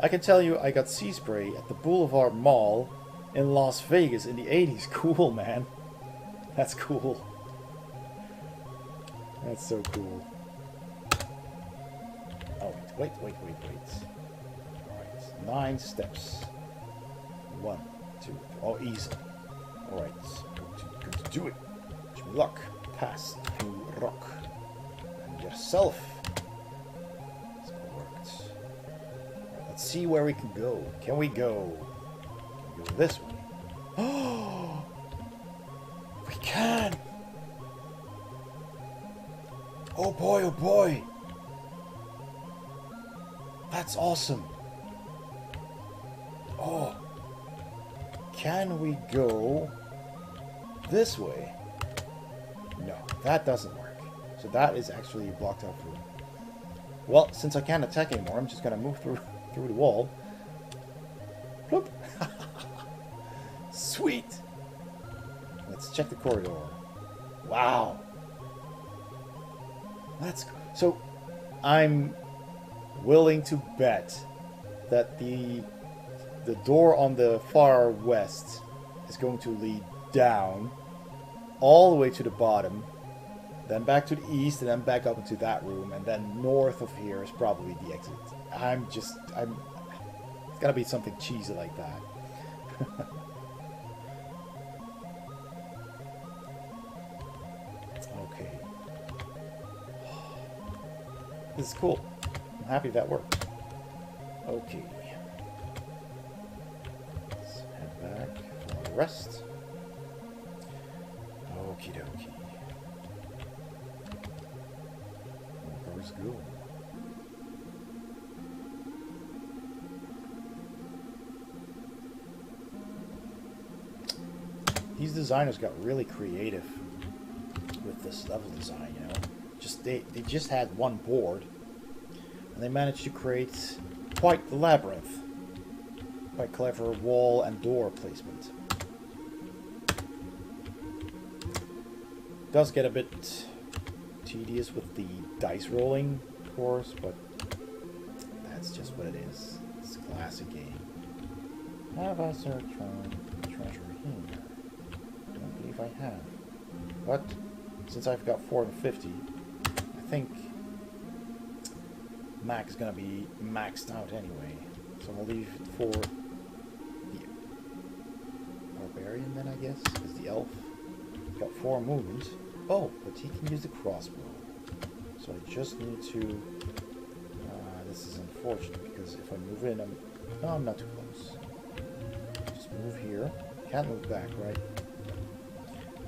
I can tell you I got Sea Spray at the Boulevard Mall in Las Vegas in the 80s. Cool, man. That's cool. That's so cool. Oh, wait. Alright, 9 steps. 1, 2, oh, easy. Alright, go to do it. Wish me luck. Pass to rock. And yourself. That's all worked. Alright, let's see where we can go. Can we go? Can we go this way? Oh! We can! Oh boy, oh boy! That's awesome! Oh! Can we go this way? No, that doesn't work. So that is actually a blocked out room. Well, since I can't attack anymore, I'm just gonna move through the wall. Bloop. Sweet! Let's check the corridor. Wow! That's so. I'm willing to bet that the door on the far west is going to lead down all the way to the bottom, then back to the east, and then back up into that room, and then north of here is probably the exit. It's gotta be something cheesy like that. Okay. This is cool. I'm happy that worked. Okay. Let's head back for the rest. Okie dokie. Where's go? These designers got really creative with this level design, you know. They just had one board, and they managed to create quite the labyrinth. Quite clever wall and door placement. Does get a bit tedious with the dice rolling, of course, but that's just what it is. It's a classic game. Have I searched for treasure here? I don't believe I have. But since I've got 450, I think Mac is gonna be maxed out anyway. So I'll leave it for the barbarian then, I guess, because the elf got 4 movement. Oh, but he can use the crossbow. So I just need to... this is unfortunate, because if I move in, I'm not too close. Just move here. Can't move back, right?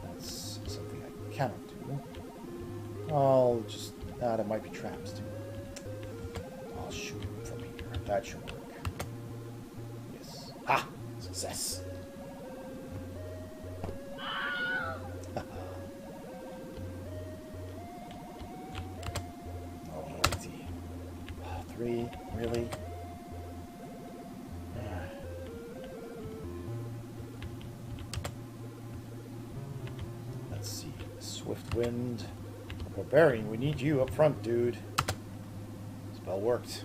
That's something I cannot do. I'll just... there might be traps, too. I'll shoot him from here. That should work. Yes. Ha! Success! Alrighty. 3, really? Let's see. Swift wind. Barbarian, we need you up front, dude. Spell worked.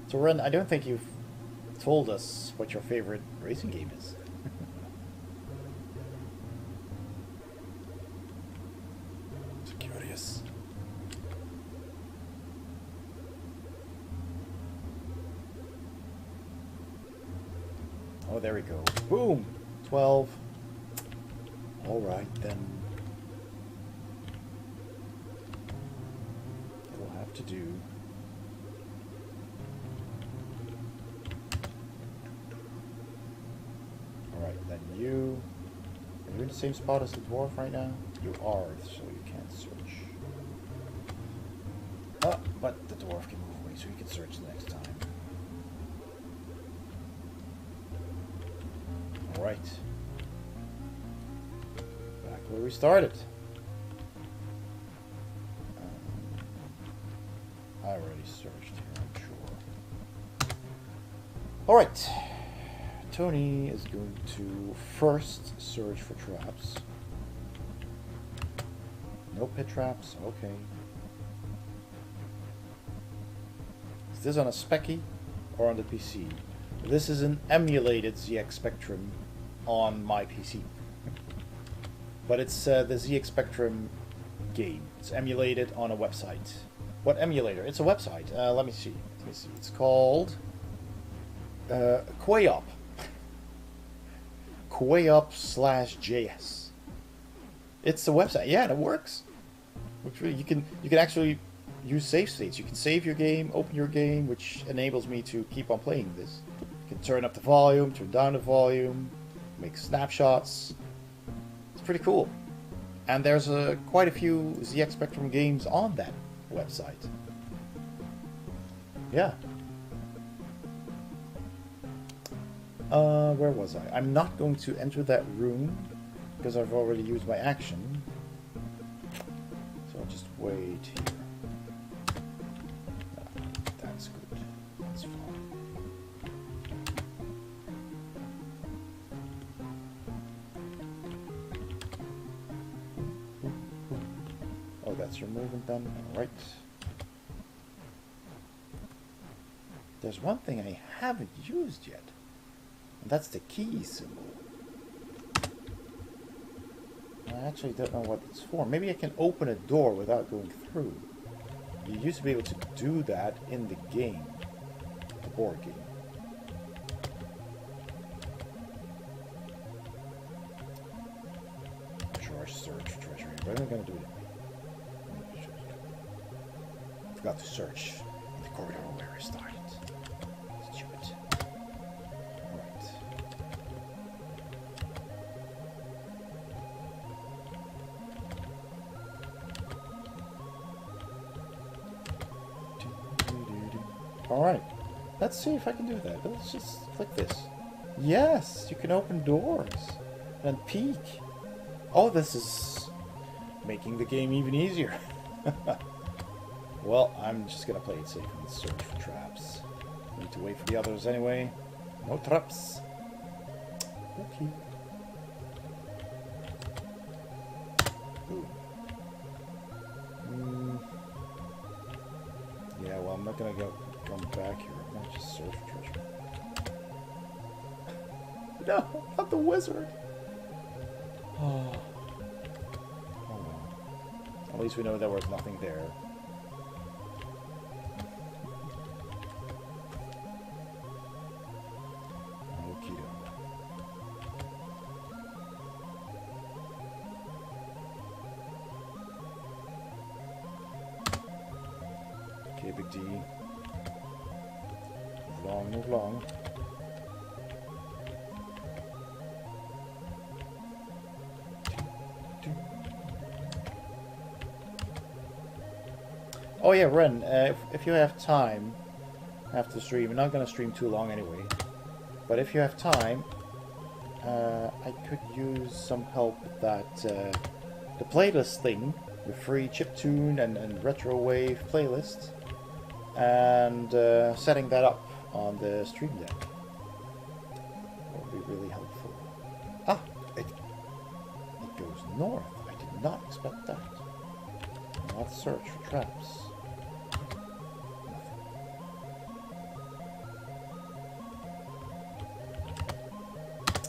So Ren, I don't think you've told us what your favorite racing game is. So curious. Oh, there we go. Boom! 12. Alright, then. We'll have to do... Alright, then you... Are you in the same spot as the dwarf right now? You are, so you can't search. Oh, but the dwarf can move away, so you can search the next time. Alright. Back where we started. I already searched here, I'm sure. Alright. Tony is going to first search for traps. No pit traps, okay. Is this on a Specky or on the PC? This is an emulated ZX Spectrum on my PC. But it's the ZX Spectrum game. It's emulated on a website. What emulator? It's a website. Let me see. It's called Quayop. Quayop/JS. It's a website. Yeah, and it works. You can actually use save states. You can save your game, open your game, which enables me to keep on playing this. You can turn up the volume, turn down the volume, make snapshots. It's pretty cool. And there's quite a few ZX Spectrum games on that website. Yeah. Where was I? I'm not going to enter that room because I've already used my action. So I'll just wait here. That's good. That's fine. Oh, that's your movement then. Alright. There's one thing I haven't used yet. And that's the key symbol. I actually don't know what it's for. Maybe I can open a door without going through. You used to be able to do that in the game. The board game. I'm sure I search for treasure here, but I'm going to do it anyway. I forgot to search in the corridor where I started. Stupid. Alright. Alright. Let's see if I can do that. Let's just click this. Yes, you can open doors and peek. Oh, this is making the game even easier. Well, I'm just gonna play it safe and search for traps. Need to wait for the others anyway. No traps. Okay. Yeah, well, I'm not gonna come back here. I'm gonna just search for treasure. No, not the wizard. Oh well. At least we know there was nothing there. Okay, big D. Move long, move long. Oh yeah, Ren, if you have time after the stream, I'm not going to stream too long anyway, but if you have time, I could use some help with that, the playlist thing, the free chiptune and retro wave playlist, and setting that up on the stream deck. That would be really helpful. Ah, it goes north. I did not expect that. Let's search for traps.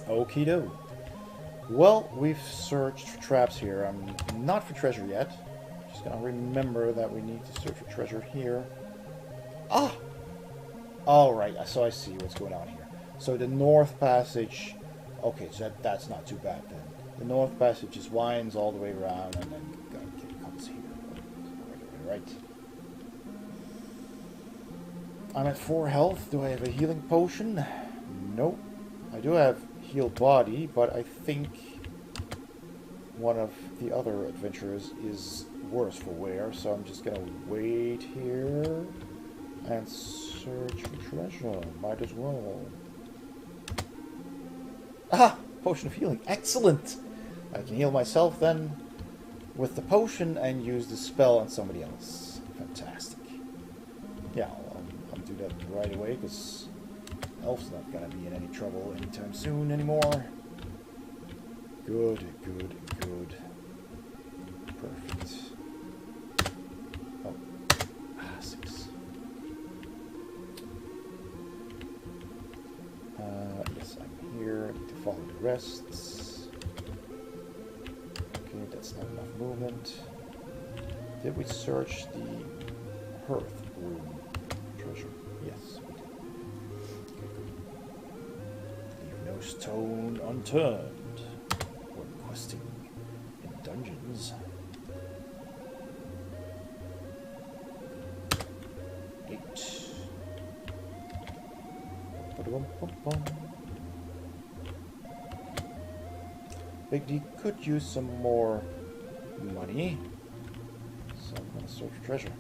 Okie doke. Well, we've searched for traps here. I'm not for treasure yet. Just gonna remember that we need to search for treasure here. Ah! Alright, so I see what's going on here. So the north passage... Okay, so that's not too bad then. The north passage just winds all the way around and then comes here. Right. I'm at 4 health. Do I have a healing potion? Nope. I do have heal body, but I think one of the other adventurers is worse for wear, so I'm just gonna wait here and search for treasure. Might as well. Ah! Potion of healing. Excellent! I can heal myself then with the potion and use the spell on somebody else. Fantastic. Yeah, I'll do that right away, because Elf's not gonna be in any trouble anytime soon anymore. Good, good, good. Perfect. Oh. 6. follow the rest. Okay, that's not enough movement. Did we search the hearth room treasure? Yes, we did. Okay, good. Leave no stone unturned when questing in dungeons. 8. Big D could use some more money, so I'm gonna search for treasure.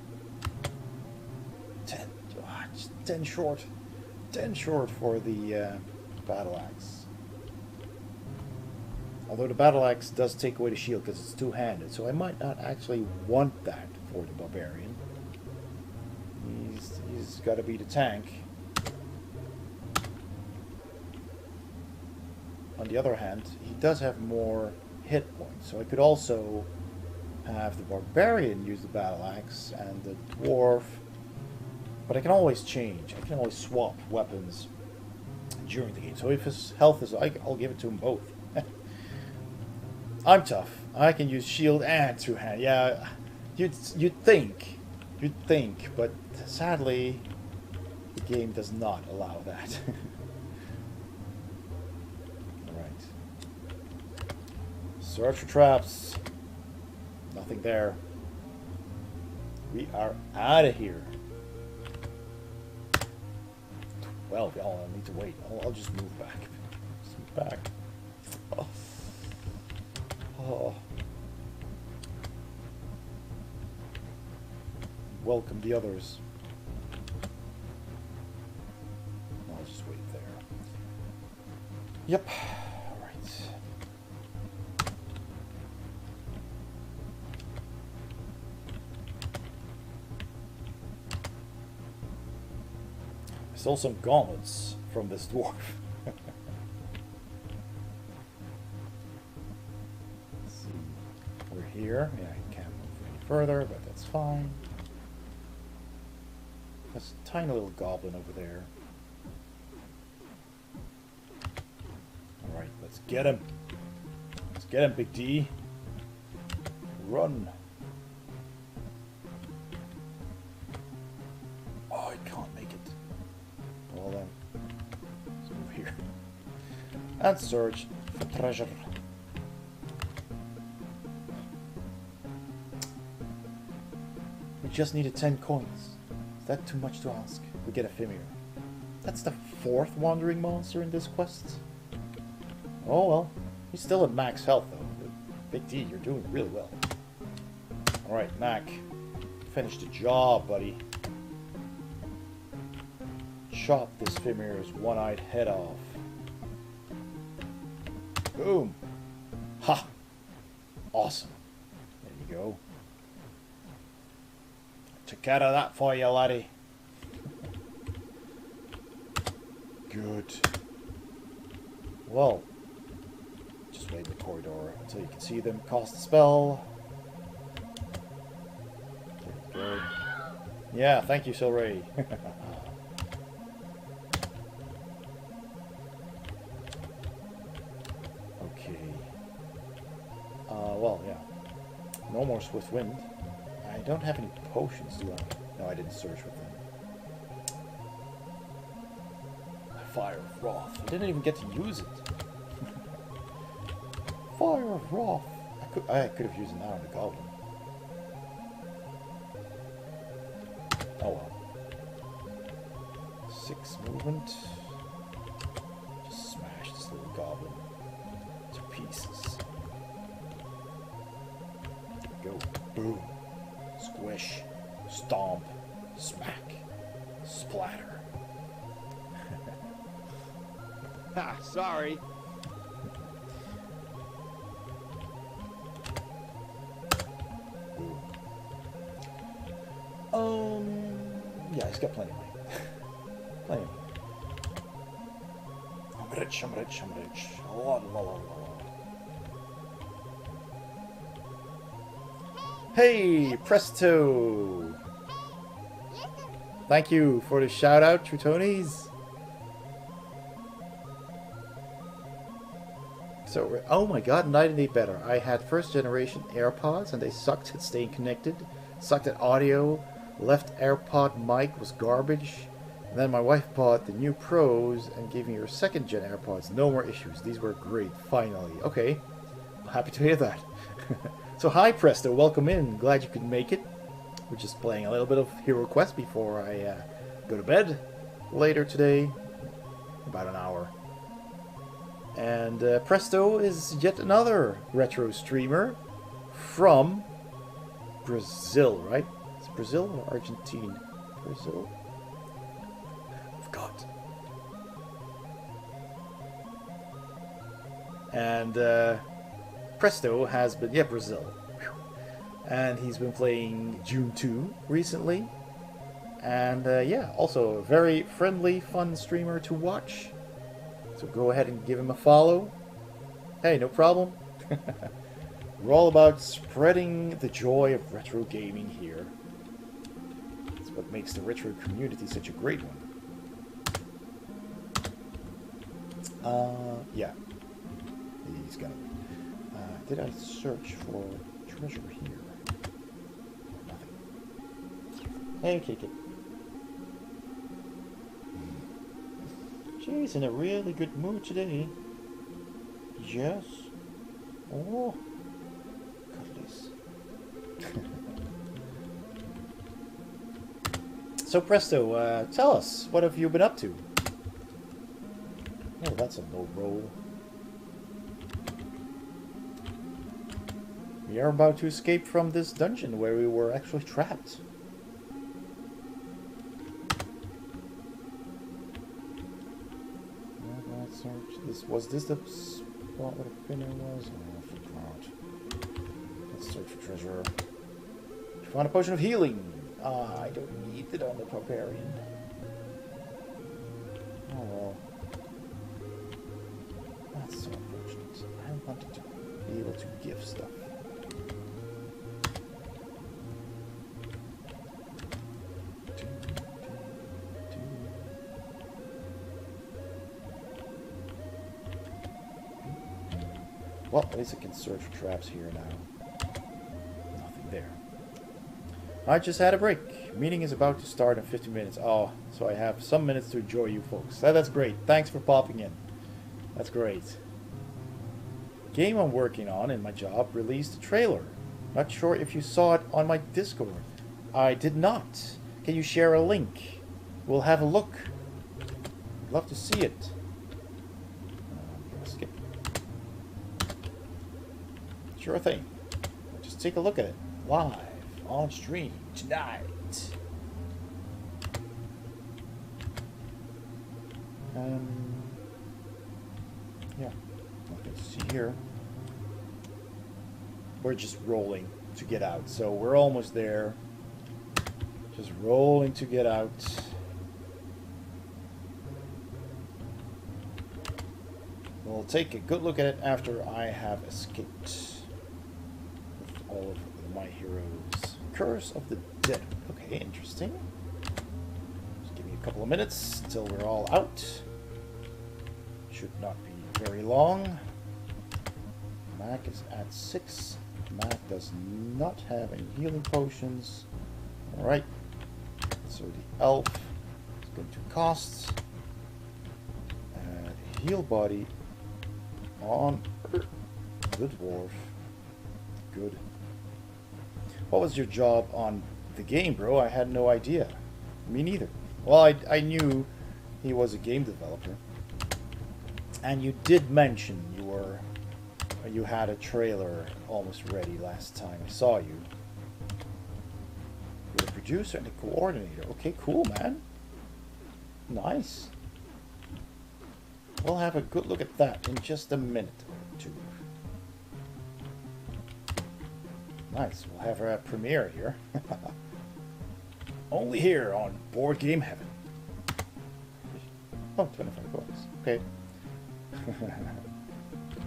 10. Just 10 short. 10 short for the battle axe. Although the battle axe does take away the shield because it's two-handed, so I might not actually want that for the barbarian. He's got to be the tank. On the other hand, he does have more hit points, so I could also have the barbarian use the battle axe and the dwarf, but I can always change. I can always swap weapons during the game. So if his health is, I'll give it to him both. I'm tough. I can use shield and two-hand. Yeah, you'd think, but sadly, the game does not allow that. Search for traps. Nothing there. We are out of here. 12. Oh, I need to wait. I'll just move back. Just move back. Oh. Oh. Welcome the others. I'll just wait there. Yep. Still some gauntlets from this dwarf. Let's see. We're here. Yeah, I can't move any further, but that's fine. There's a tiny little goblin over there. Alright, let's get him. Let's get him, Big D. Run. Oh, I can't make it. Well then, let's move here and search for treasure. We just needed 10 coins. Is that too much to ask? We get a Fimir. That's the 4th wandering monster in this quest. Oh well, he's still at max health though. Big D, you're doing really well. Alright, Mac. Finish the job, buddy. Chop this Fimir's one-eyed head off. Boom. Ha! Awesome. There you go. Took care of that for you, laddie. Good. Well, just wait in the corridor until you can see them. Cast a spell. There you go. Yeah, thank you, Silray. Well, yeah. No more Swift Wind. I don't have any potions, do I? No, I didn't search with them. Fire of Wrath. I didn't even get to use it. Fire of Wrath. I could have used it now on the goblin. Oh well. 6 movement. Just smash this little goblin to pieces. Go. Boom. Squish. Stomp. Smack. Splatter. Ha, sorry. Yeah, he's got plenty of money. Plenty of money. I'm rich, I'm rich, I'm rich. La, la, la, la. Hey, presto! Thank you for the shout out, Trutonies. So, oh my god, night and day better. I had first generation AirPods and they sucked at staying connected, sucked at audio, left AirPod mic was garbage. And then my wife bought the new Pros and gave me her second gen AirPods. No more issues. These were great, finally. Okay, happy to hear that. So hi Presto, welcome in. Glad you could make it. We're just playing a little bit of HeroQuest before I go to bed later today. About an hour. And Presto is yet another retro streamer from Brazil, right? It's Brazil or Argentina? Brazil? I forgot. And Presto has been, yeah, Brazil. And he's been playing June 2 recently. And yeah, also a very friendly, fun streamer to watch. So go ahead and give him a follow. Hey, no problem. We're all about spreading the joy of retro gaming here. That's what makes the retro community such a great one. Yeah. He's gonna... did I search for treasure here? Nothing. Hey, kick it. She's in a really good mood today. Yes. Oh. Goodness. So Presto, tell us, what have you been up to? Oh, that's a low roll. We are about to escape from this dungeon where we were actually trapped. Was this the spot where the pinner was? Oh, I forgot. Let's search for treasure. Found a potion of healing. Ah, I don't need it on the barbarian. Oh well. That's so unfortunate. I wanted to be able to give stuff. Well, at least I can search for traps here now. Nothing there. I just had a break. Meeting is about to start in 50 minutes. Oh, so I have some minutes to enjoy you folks. That's great. Thanks for popping in. That's great. Game I'm working on in my job released a trailer. Not sure if you saw it on my Discord. I did not. Can you share a link? We'll have a look. I'd love to see it. Skip. Sure thing. Just take a look at it live on stream tonight. Yeah, nothing to see here. We're just rolling to get out, so we're almost there. Just rolling to get out. We'll take a good look at it after I have escaped with all of my heroes. Curse of the Dead. Okay, interesting. Just give me a couple of minutes until we're all out. Should not be very long. Mac is at 6. Mac does not have any healing potions. Alright. So the elf is going to cost. Heal body on the dwarf. Good. What was your job on the game, bro? I had no idea. Me neither. Well, I knew he was a game developer. And you did mention you had a trailer almost ready last time I saw you. You're the producer and the coordinator. Okay, cool, man. Nice. We'll have a good look at that in just a minute or two. Nice. We'll have a premiere here. Only here on Board Game Heaven. Oh, 25 bucks. Okay.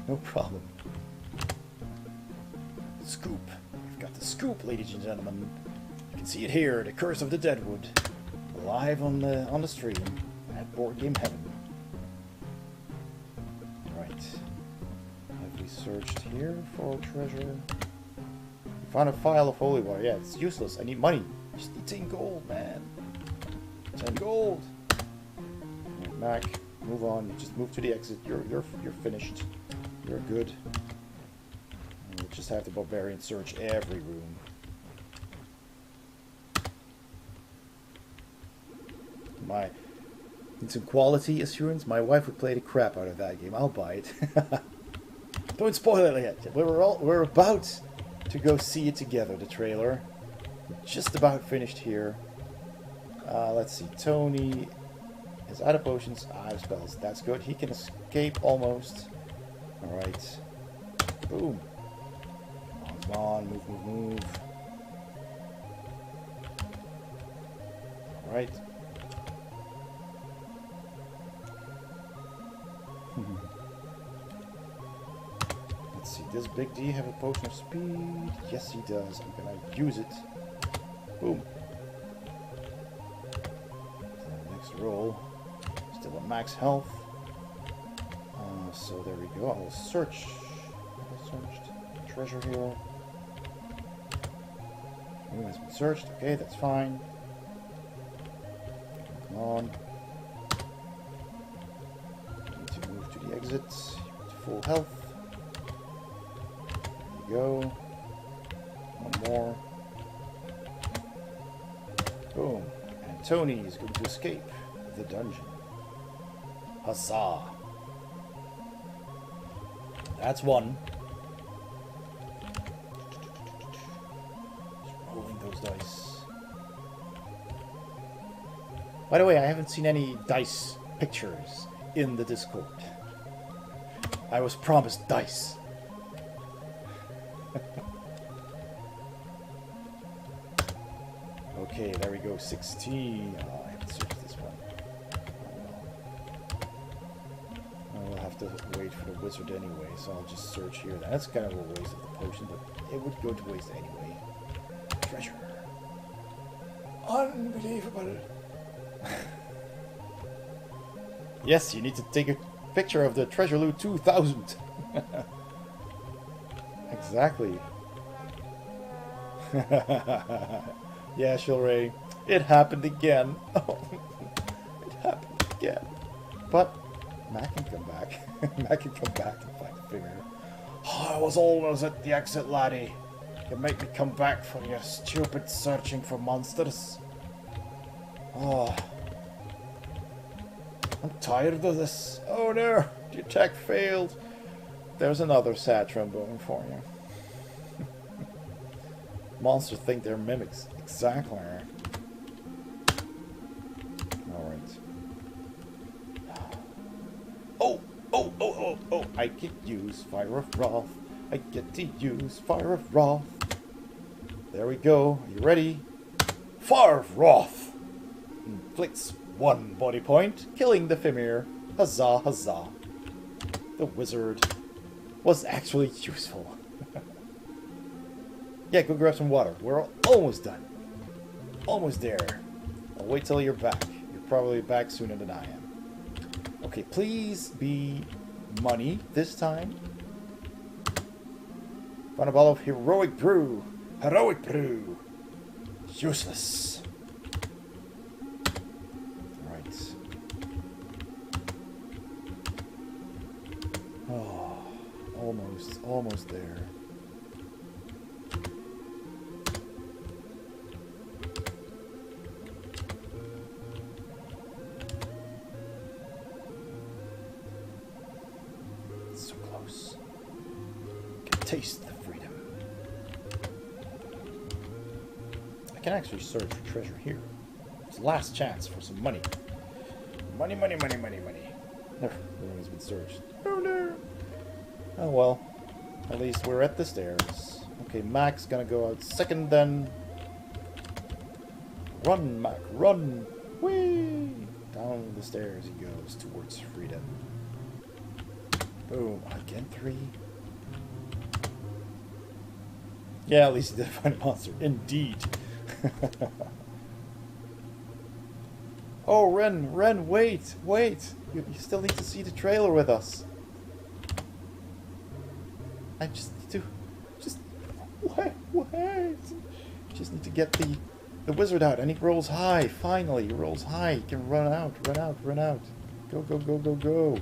No problem. Scoop. We've got the scoop, ladies and gentlemen. You can see it here, the Curse of the Deadwood, live on the stream at Board Game Heaven. Right. Searched here for treasure. Found a file of holy water. Yeah, it's useless. I need money. Just need 10 gold, man. 10 gold. Right, Mac, move on. Just move to the exit. You're finished. You're good. And we'll just have the barbarian search every room. Need some quality assurance. My wife would play the crap out of that game. I'll buy it. Don't spoil it yet. We're about to go see it together. The trailer. Just about finished here. Let's see. Tony is out of potions, out of spells. That's good. He can escape almost. All right. Boom. Come on. Move. All right. Let's see, does Big D have a potion of speed? Yes, he does. I'm gonna use it. Boom. So next roll. Still at max health. So there we go. I will search. I searched. Treasure here. Room has been searched. Okay, that's fine. Come on. Exit to full health. There we go. One more. Boom. And Tony is going to escape the dungeon. Huzzah. That's one. Just rolling those dice. By the way, I haven't seen any dice pictures in the Discord. I was promised dice. Okay, there we go. 16. Oh, I haven't searched this one. Oh, well. I'll have to wait for the wizard anyway, so I'll just search here. That's kind of a waste of the potion, but it would go to waste anyway. Treasure. Unbelievable. Yes, you need to take a picture of the treasure loot 2000. Exactly. Yeah, Shilray, it happened again. Oh, it happened again. But Mac can come back. Mac can come back and find the figure. Oh, I was always at the exit, laddie. You make me come back for your stupid searching for monsters. Oh. I'm tired of this. Oh no, the attack failed. There's another sad trombone for you. Monsters think they're mimics. Exactly. Alright. Oh, I can use Fire of Wrath. I get to use Fire of Wrath. There we go. Are you ready? Fire of Wrath! Inflicts 1 body point, killing the Fimir. Huzzah, huzzah. The wizard was actually useful. Yeah, go grab some water. We're almost done. Almost there. I'll wait till you're back. You're probably back sooner than I am. Okay, please be money this time. Found a bottle of heroic brew. Heroic brew. Useless. Right. Oh, almost there. So close. Can taste the freedom. I can actually search for treasure here. It's the last chance for some money. Money. Never. The room has been searched. Oh no. Oh well. At least we're at the stairs. Okay, Mac's gonna go out second then. Run, Mac, run! Whee! Down the stairs he goes towards freedom. Boom. Again 3. Yeah, at least he did find a monster. Indeed. Oh, Ren, wait! You still need to see the trailer with us. I just need to... Just... Wait. Just need to get the wizard out. And he rolls high. Finally, he rolls high. He can run out. Go.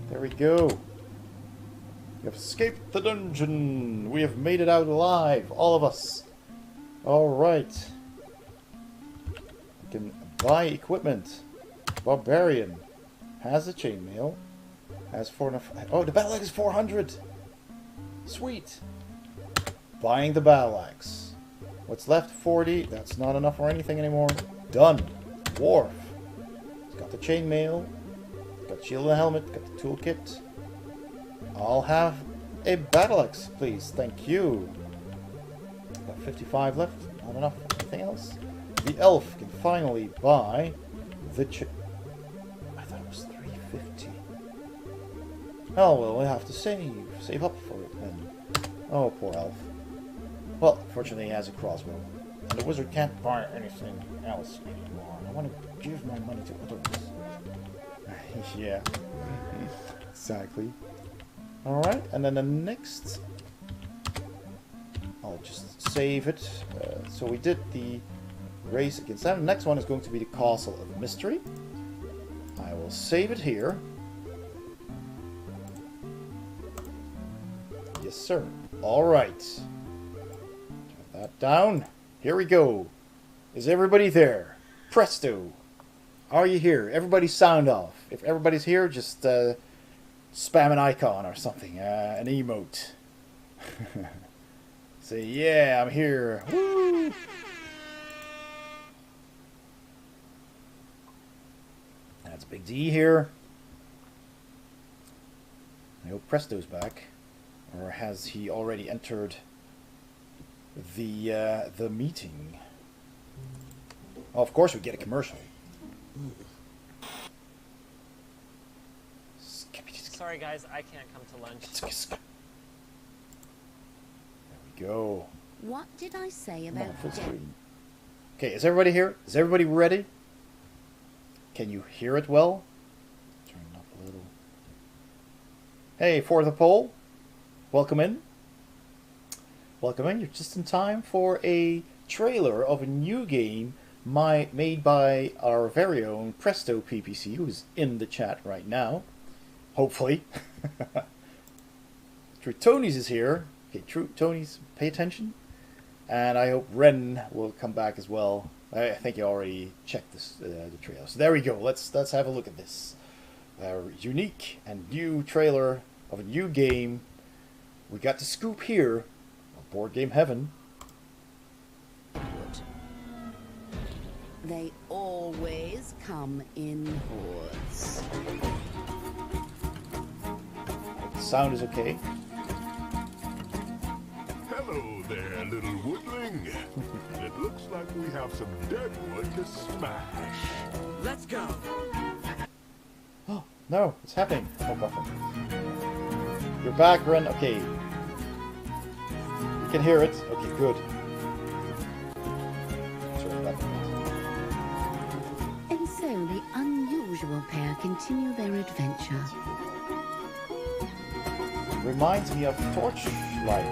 There we go. We have escaped the dungeon. We have made it out alive. All of us. Alright. We can buy equipment. Barbarian. Has a chainmail. Has 400... Oh, the battle axe is 400. Sweet. Buying the battle axe. What's left? 40. That's not enough for anything anymore. Done. Dwarf. He's got the chainmail. Got shield and helmet. Got the toolkit. I'll have a battle axe, please. Thank you. Got 55 left. Not enough for anything else. The elf can finally buy the I thought it was 350. Oh, well, we have to save up for it then. Oh, poor elf. Well, fortunately he has a crossbow. And the wizard can't buy anything else anymore. I want to give my money to others. Yeah. Exactly. Alright, and then the next... I'll just save it. So we did the race against that. The next one is going to be the Castle of Mystery. I will save it here. Yes, sir. Alright. Turn that down. Here we go. Is everybody there? Presto. Are you here? Everybody sound off. If everybody's here, just spam an icon or something. An emote. Say, yeah, I'm here. Woo! That's Big D here. I hope Presto's back. Or has he already entered the meeting? Oh, of course we get a commercial. Sorry guys, I can't come to lunch. There we go. What did I say about Full screen. Okay, is everybody here? Is everybody ready? Can you hear it well? Turn it up a little. Hey, for the poll. Welcome in. Welcome in. You're just in time for a trailer of a new game made by our very own Presto PPC, who's in the chat right now. Hopefully. True Tony's is here. Okay, True Tony's, pay attention. And I hope Ren will come back as well. I think you already checked this, the trailer. So there we go. Let's have a look at this unique and new trailer of a new game. We got the scoop here of Board Game Heaven. They always come in hordes. The sound is okay. Hello there, little woodling. It looks like we have some dead wood to smash. Let's go. Oh, no, it's happening. Oh, buffer. You're back, Ren. Okay. You can hear it. Okay, good. Sorry about that. And so the unusual pair continue their adventure. Reminds me of Torchlight.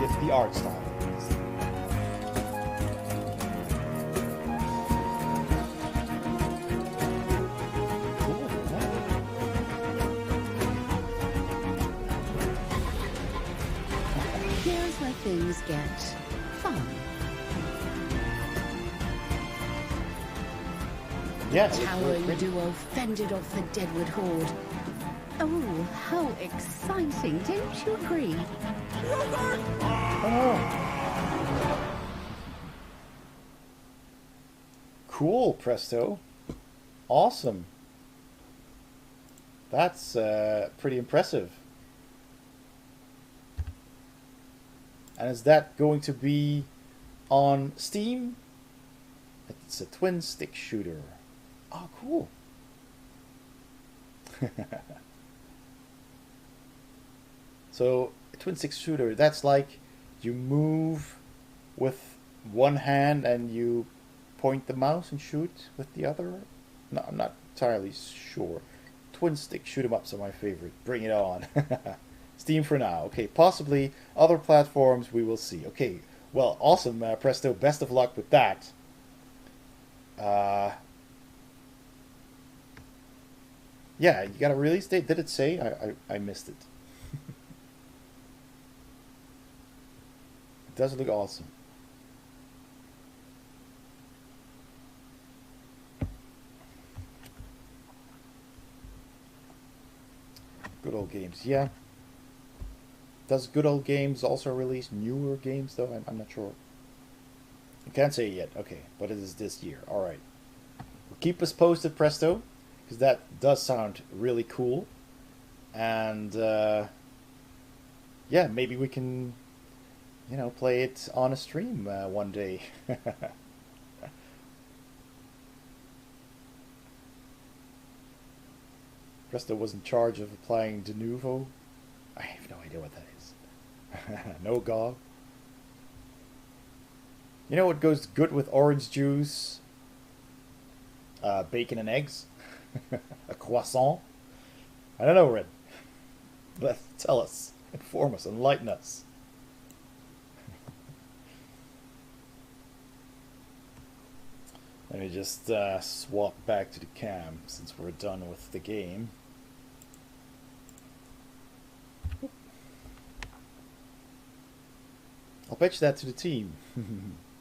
It's the art style. Cool, yeah. Here's where things get fun. Yeah, Towering duo fended off the Deadwood horde. Oh, how exciting, don't you agree? Oh. Cool, Presto. Awesome. That's pretty impressive. And is that going to be on Steam? It's a twin stick shooter. Oh, cool. So, a twin stick shooter, that's like you move with one hand and you point the mouse and shoot with the other? No, I'm not entirely sure. twin stick shoot 'em ups are my favorite. Bring it on. Steam for now. Okay, possibly other platforms we will see. Okay, well, awesome, Presto. Best of luck with that. Yeah, you got a release date? Did it say? I missed it. It does look awesome. Good old games, yeah. Does Good Old Games also release newer games, though? I'm not sure. I can't say yet. Okay, but it is this year. All right. Well, keep us posted, Presto, because that does sound really cool. And, yeah, maybe we can, you know, play it on a stream one day. Presto was in charge of applying de novo. I have no idea what that is. No GOG. You know what goes good with orange juice? Bacon and eggs? A croissant? I don't know, Red. Tell us. Inform us. Enlighten us. Let me just swap back to the cam since we're done with the game. I'll pitch that to the team.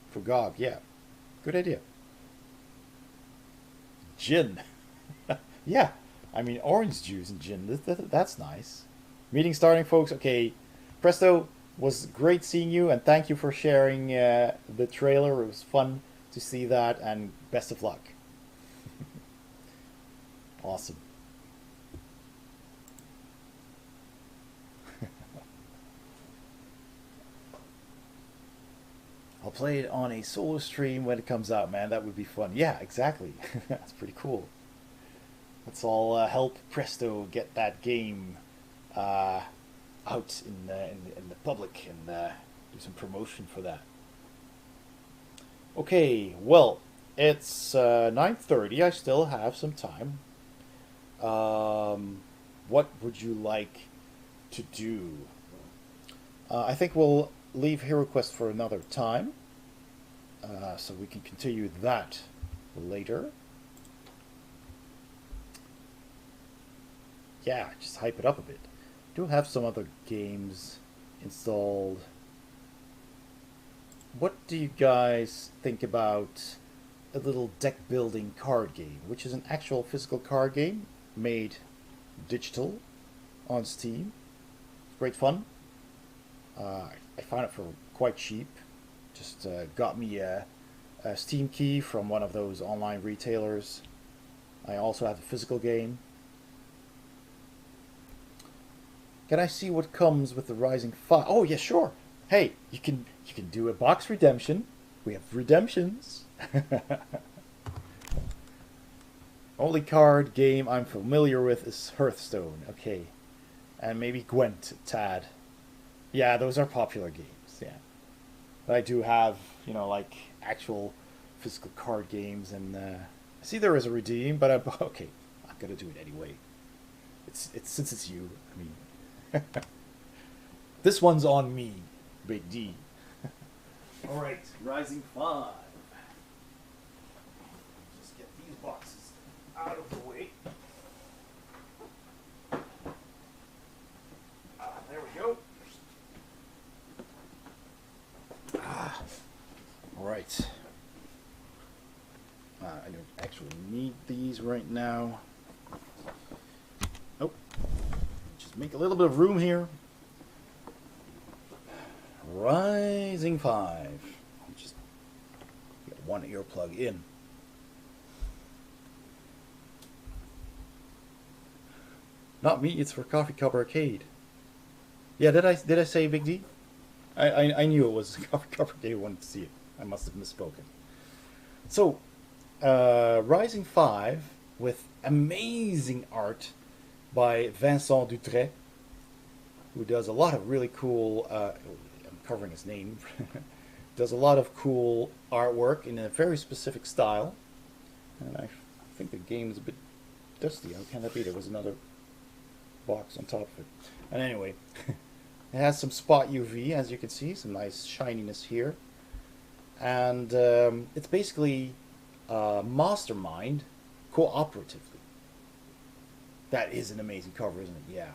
For GOG, yeah. Good idea. Gin. Yeah. I mean, orange juice and gin. That's nice. Meeting starting, folks. Okay. Presto, was great seeing you, and thank you for sharing the trailer. It was fun to see that, and best of luck. Awesome. I'll play it on a solo stream when it comes out, man. That would be fun. Yeah, exactly. That's pretty cool. Let's all help Presto get that game out in the public and do some promotion for that. Okay, well, it's 9:30. I still have some time. What would you like to do? I think we'll leave HeroQuest for another time, so we can continue that later. Yeah, just hype it up a bit. Do have some other games installed. What do you guys think about a little deck building card game, which is an actual physical card game made digital on Steam? It's great fun. I found it for quite cheap. Just got me a Steam key from one of those online retailers. I also have the physical game. Can I see what comes with the Rising 5? Oh, yeah, sure. Hey, you can do a box redemption. We have redemptions. Only card game I'm familiar with is Hearthstone. Okay. And maybe Gwent, Tad. Yeah, those are popular games, yeah. But I do have, you know, like, actual physical card games, and I see there is a redeem, but okay, I'm gonna do it anyway. It's since it's you, I mean. This one's on me, Big D. Alright, Rising 5. Just get these boxes out of the way. There we go. Alright. I don't actually need these right now. Nope. Just make a little bit of room here. Rising 5. Just get one earplug in. Not me, it's for Coffee Cup Arcade. Yeah, did I say Big D? I knew it was Coffee Cup Arcade. I wanted to see it. I must have misspoken. So, Rising 5 with amazing art by Vincent Dutray, who does a lot of really cool, I'm covering his name, does a lot of cool artwork in a very specific style. And I think the game is a bit dusty. How can that be? There was another box on top of it. And anyway, it has some spot UV, as you can see, some nice shininess here. And it's basically Mastermind cooperatively. That is an amazing cover, isn't it? Yeah.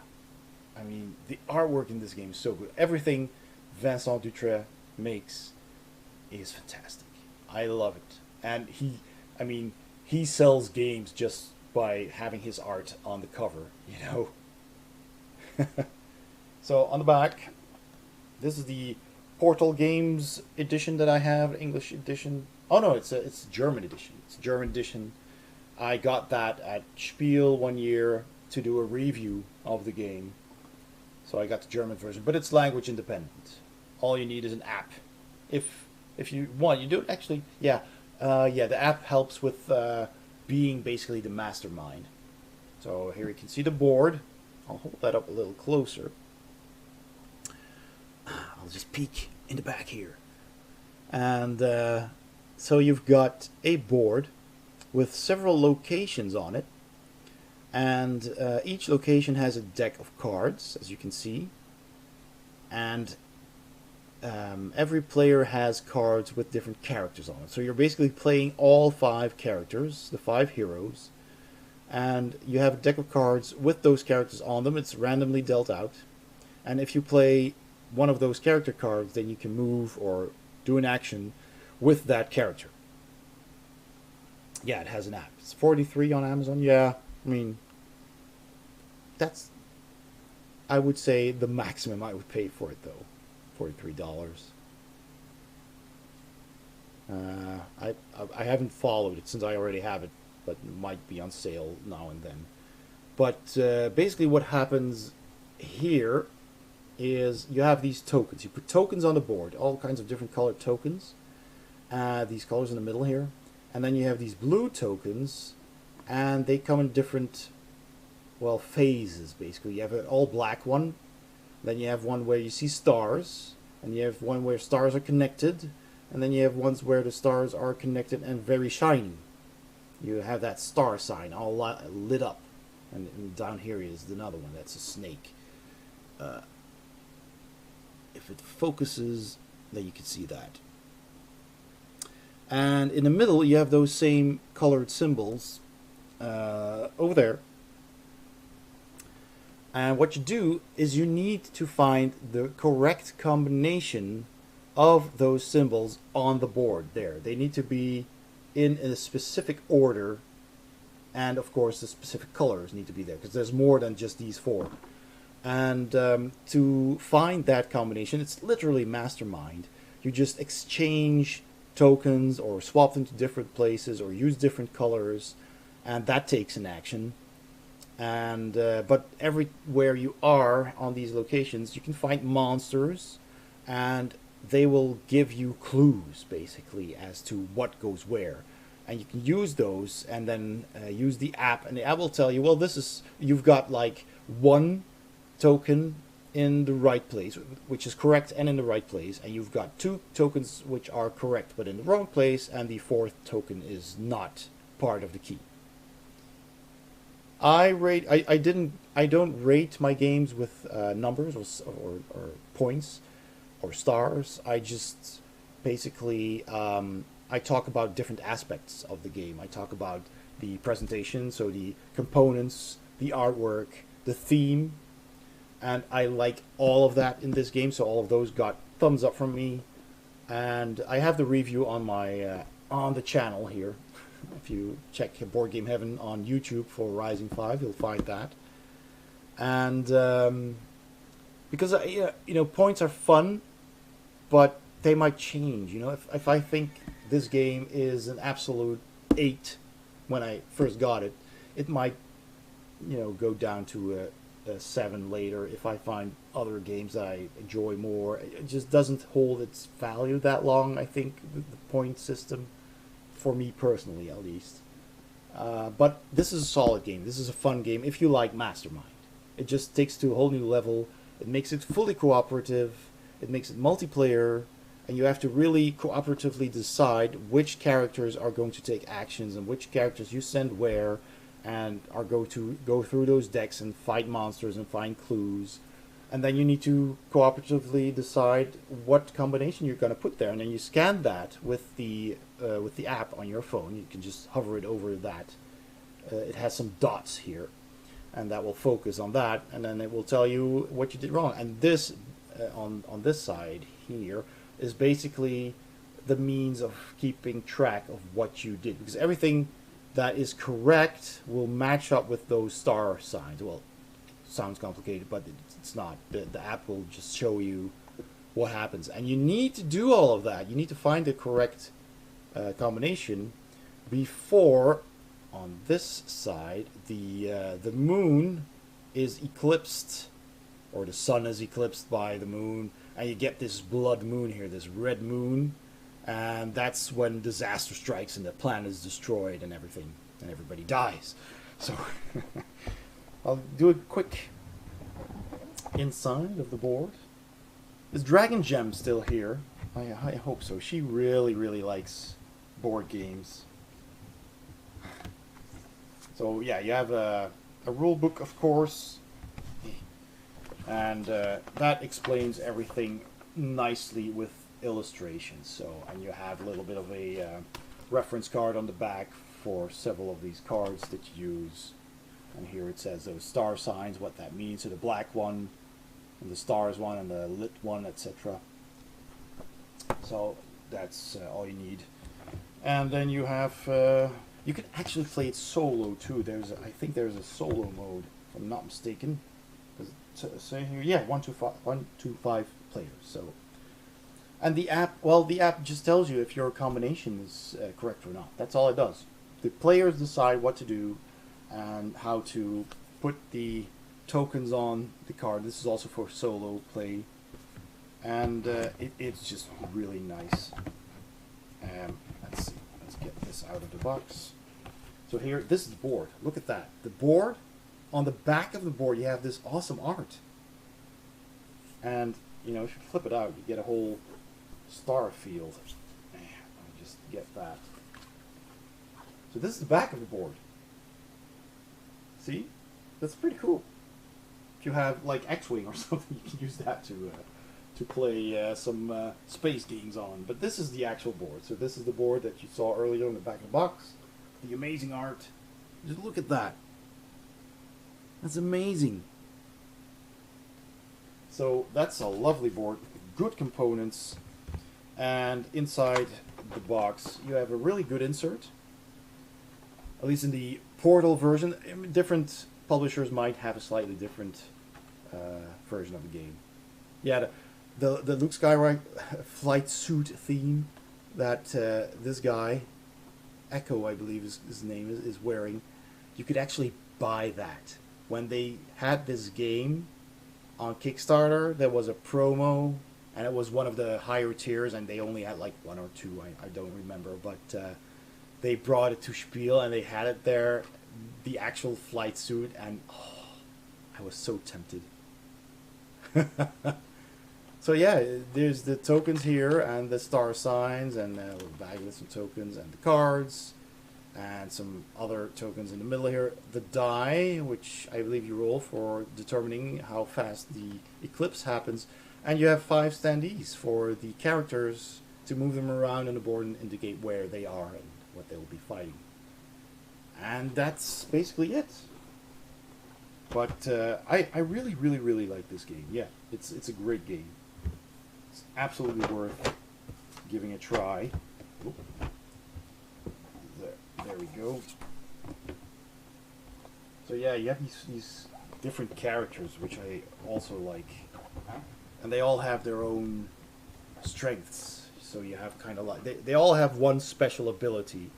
I mean, the artwork in this game is so good. Everything Vincent Dutre makes is fantastic. I love it. And he sells games just by having his art on the cover, you know. So on the back, this is the Portal Games edition that I have, English edition. Oh no, it's German edition. It's German edition. I got that at Spiel one year to do a review of the game. So I got the German version, but it's language independent. All you need is an app. If you want, you don't actually. Yeah, the app helps with being basically the mastermind. So here you can see the board. I'll hold that up a little closer. I'll just peek in the back here. And so you've got a board with several locations on it. And each location has a deck of cards, as you can see. And every player has cards with different characters on it. So you're basically playing all 5 characters, the 5 heroes. And you have a deck of cards with those characters on them. It's randomly dealt out. And if you play one of those character cards, then you can move or do an action with that character. Yeah, it has an app. It's 43 on Amazon. Yeah, I mean, that's, I would say, the maximum I would pay for it, though. $43. I haven't followed it since I already have it, but it might be on sale now and then. But basically what happens here is you have these tokens. You put tokens on the board, all kinds of different colored tokens. These colors in the middle here. And then you have these blue tokens, and they come in different, well, phases, basically. You have an all black one, then you have one where you see stars, and you have one where stars are connected, and then you have ones where the stars are connected and very shiny. You have that star sign all lit up. And down here is another one, that's a snake. If it focuses, then you can see that. And in the middle, you have those same colored symbols over there. And what you do is you need to find the correct combination of those symbols on the board there. They need to be in a specific order. And of course, the specific colors need to be there, because there's more than just these 4. And to find that combination, it's literally Mastermind. You just exchange tokens or swap them to different places or use different colors, and that takes an action. And but everywhere you are on these locations, you can find monsters, and they will give you clues basically as to what goes where. And you can use those and then use the app, and the app will tell you, well, this is, you've got like 1 token in the right place, which is correct and in the right place, and you've got 2 tokens which are correct but in the wrong place, and the 4th token is not part of the key. I don't rate my games with numbers or points or stars. I just basically I talk about different aspects of the game. I talk about the presentation, so the components, the artwork, the theme. And I like all of that in this game, so all of those got thumbs up from me. And I have the review on my on the channel here. If you check Board Game Heaven on YouTube for Rising 5, you'll find that. And because you know, points are fun, but they might change. You know, if I think this game is an absolute 8 when I first got it, it might, you know, go down to a 7 later if I find other games that I enjoy more. It just doesn't hold its value that long, I think, the point system, for me personally at least. But this is a solid game. This is a fun game if you like Mastermind. It just takes to a whole new level. It makes it fully cooperative. It makes it multiplayer. And you have to really cooperatively decide which characters are going to take actions and which characters you send where. and go through those decks and fight monsters and find clues. And then you need to cooperatively decide what combination you're going to put there, and then you scan that with the app on your phone. You can just hover it over that. It has some dots here, and that will focus on that, and then it will tell you what you did wrong. And this on this side here is basically the means of keeping track of what you did, because everything that is correct will match up with those star signs. Well, sounds complicated, but it's not. The app will just show you what happens, and you need to do all of that. You need to find the correct combination before, on this side, the moon is eclipsed, or the sun is eclipsed by the moon, and you get this blood moon here, this red moon, and that's when disaster strikes and the planet is destroyed and everything, and everybody dies. So I'll do a quick inside of the board. Is Dragon Gem still here? I hope so. She really, really likes board games. So yeah, you have a rule book, of course, and that explains everything nicely with illustrations. So, and you have a little bit of a reference card on the back for several of these cards that you use. And here it says those star signs, what that means. So the black one, and the stars one, and the lit one, etc. So that's all you need. And then you have, you can actually play it solo too. I think there's a solo mode, if I'm not mistaken. So here, yeah, 1 to 5 players. So, and the app, well, the app just tells you if your combination is correct or not. That's all it does. The players decide what to do and how to put the tokens on the card. This is also for solo play, and it's just really nice. Let's see, let's get this out of the box. So here, this is the board. Look at that. The board, on the back of the board, you have this awesome art. And, you know, if you flip it out, you get a whole star field. Let me just get that. So this is the back of the board. See? That's pretty cool. If you have, like, X-Wing or something, you can use that to play some space games on. But this is the actual board. So this is the board that you saw earlier in the back of the box. The amazing art. Just look at that. That's amazing. So that's a lovely board. Good components. And inside the box, you have a really good insert. At least in the Portal version. Different publishers might have a slightly different version of the game. Yeah, the Luke Skywalker flight suit theme that this guy, Echo I believe his name is wearing, you could actually buy that. When they had this game on Kickstarter, there was a promo, and it was one of the higher tiers, and they only had like 1 or 2, I don't remember, but they brought it to Spiel, and they had it there, the actual flight suit, and oh, I was so tempted. So yeah, there's the tokens here, and the star signs, and a little bag with some tokens, and the cards, and some other tokens in the middle here. The die, which I believe you roll for determining how fast the eclipse happens, and you have 5 standees for the characters to move them around on the board and indicate where they are and what they will be fighting. And that's basically it. But I really, really, really like this game. Yeah, it's a great game. It's absolutely worth giving a try. Oop. There we go. So yeah, you have these different characters, which I also like, and they all have their own strengths. So you have kind of like they all have one special ability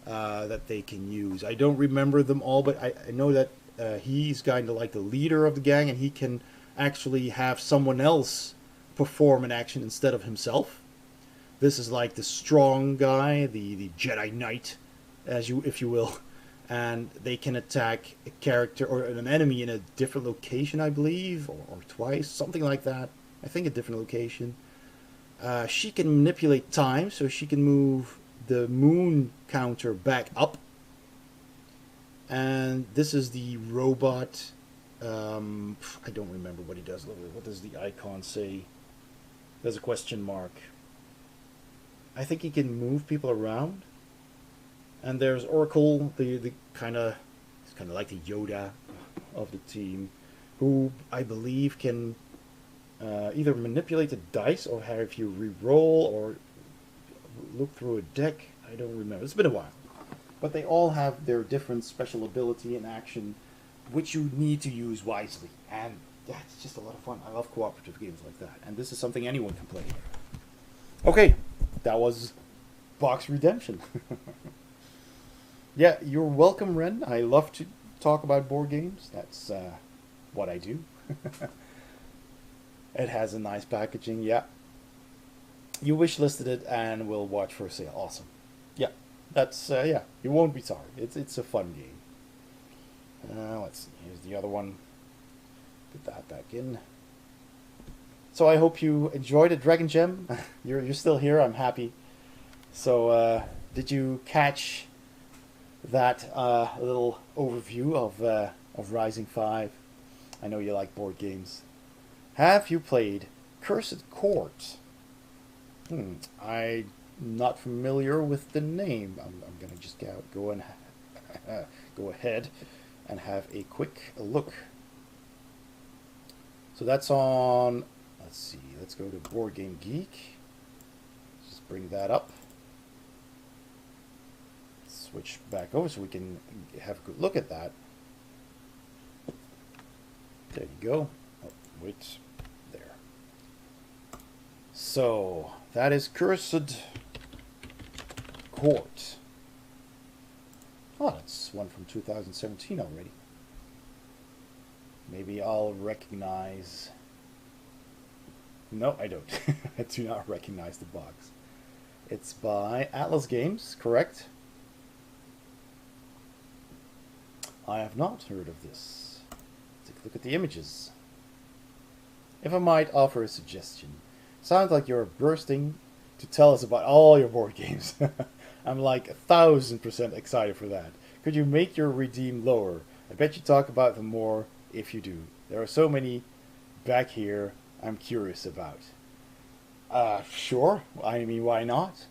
that they can use. I don't remember them all, but I know that he's kind of like the leader of the gang, and he can actually have someone else perform an action instead of himself. This is like the strong guy, the Jedi Knight, if you will, and they can attack a character or an enemy in a different location, I believe, or twice, something like that. I think a different location. She can manipulate time, so she can move the moon counter back up. And this is the robot. I don't remember what he does. What does the icon say? There's a question mark. I think he can move people around. And there's Oracle, the kind of, it's kind of like the Yoda of the team, who I believe can either manipulate the dice or have you re-roll or look through a deck. I don't remember. It's been a while. But they all have their different special ability and action, which you need to use wisely. And yeah, it's just a lot of fun. I love cooperative games like that. And this is something anyone can play. Okay, that was Box Redemption. Yeah, you're welcome, Ren. I love to talk about board games. That's what I do. It has a nice packaging, yeah. You wishlisted it and we'll watch for sale. Awesome. Yeah, that's, yeah, you won't be sorry. It's a fun game. Let's see, here's the other one. Put that back in. So I hope you enjoyed it, Dragon Gem. You're still here, I'm happy. So, did you catch that little overview of Rising 5? I know you like board games. Have you played Cursed Court? I'm not familiar with the name. I'm gonna just go and go ahead and have a quick look. So that's on. Let's see. Let's go to Board Game Geek. Just bring that up. Switch back over so we can have a good look at that. There you go. Oh, wait. There. So, that is Cursed Court. Oh, that's one from 2017 already. Maybe I'll recognize... No, I don't. I do not recognize the box. It's by Atlas Games, correct? I have not heard of this. Take a look at the images. If I might offer a suggestion. Sounds like you're bursting to tell us about all your board games. I'm like 1000% excited for that. Could you make your redeem lower? I bet you talk about them more if you do. There are so many back here I'm curious about. Sure. I mean, why not?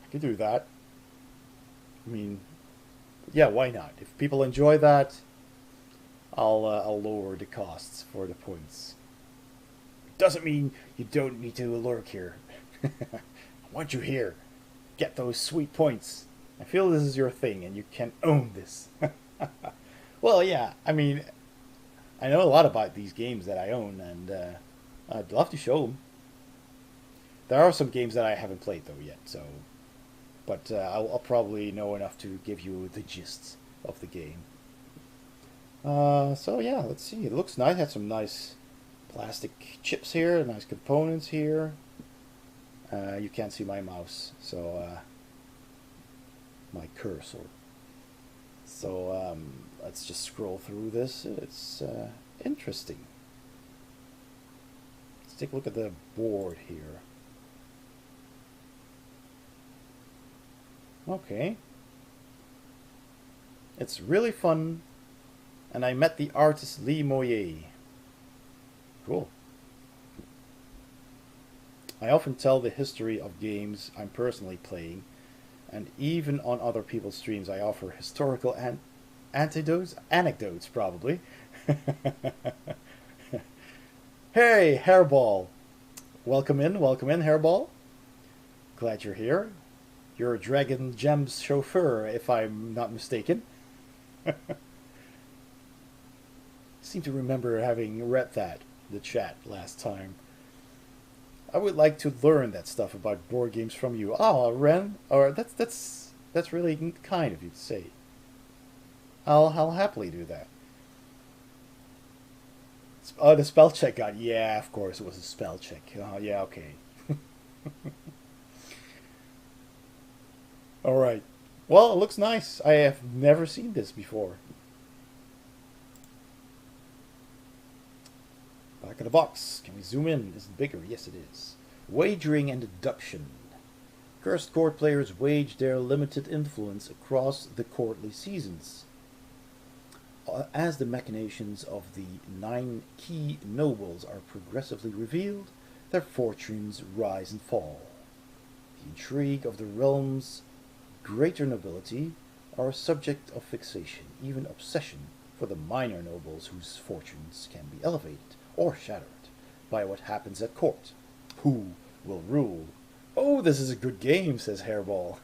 I could do that. I mean, yeah, why not? If people enjoy that, I'll lower the costs for the points. Doesn't mean you don't need to lurk here. I want you here. Get those sweet points. I feel this is your thing and you can own this. Well, yeah, I mean, I know a lot about these games that I own, and I'd love to show them. There are some games that I haven't played, though, yet, so... But I'll probably know enough to give you the gist of the game. So, yeah, let's see. It looks nice. It has some nice plastic chips here, nice components here. You can't see my mouse, so... my cursor. So, let's just scroll through this. It's interesting. Let's take a look at the board here. Okay. It's really fun. And I met the artist Lee Moyer. Cool. I often tell the history of games I'm personally playing, and even on other people's streams I offer historical anecdotes probably. Hey, Hairball. Welcome in, Hairball. Glad you're here. You're a Dragon Gems chauffeur, if I'm not mistaken. Seem to remember having read that, the chat, last time. I would like to learn that stuff about board games from you. Oh, Ren, or that's really kind of you to say. I'll happily do that. Oh, the spell check got... Yeah, of course it was a spell check. Oh, yeah, okay. Alright. Well, it looks nice. I have never seen this before. Back of the box. Can we zoom in? Is it bigger? Yes, it is. Wagering and deduction. Cursed Court players wage their limited influence across the courtly seasons. as the machinations of the 9 key nobles are progressively revealed, their fortunes rise and fall. The intrigue of the realm's greater nobility are a subject of fixation, even obsession, for the minor nobles whose fortunes can be elevated or shattered by what happens at court. Who will rule? Oh, this is a good game, says Hairball.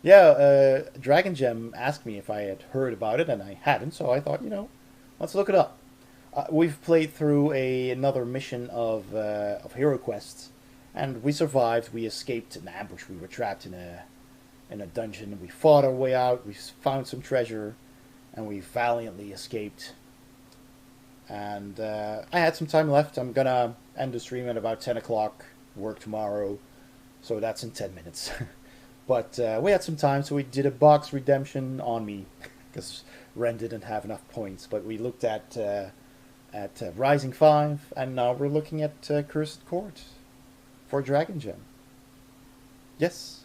Yeah, Dragon Gem asked me if I had heard about it, and I hadn't, so I thought, let's look it up. We've played through another mission of HeroQuest, and we survived. We escaped an ambush. We were trapped in a dungeon, and we fought our way out. We found some treasure, and we valiantly escaped. And I had some time left. I'm gonna end the stream at about 10 o'clock, work tomorrow, so that's in 10 minutes. But we had some time, so we did a box redemption on me, because Ren didn't have enough points. But we looked at Rising 5, and now we're looking at Cursed Court for Dragon Gem. Yes.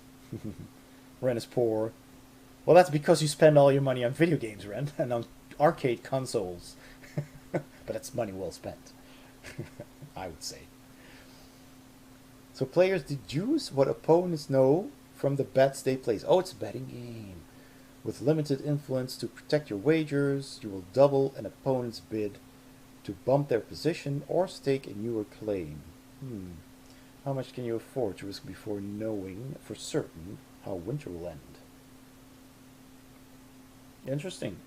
Ren is poor. Well, that's because you spend all your money on video games, Ren, and on arcade consoles. But that's money well spent, I would say. So players deduce what opponents know from the bets they place. Oh, it's a betting game. With limited influence to protect your wagers, you will double an opponent's bid to bump their position or stake a newer claim. How much can you afford to risk before knowing for certain how winter will end? Interesting.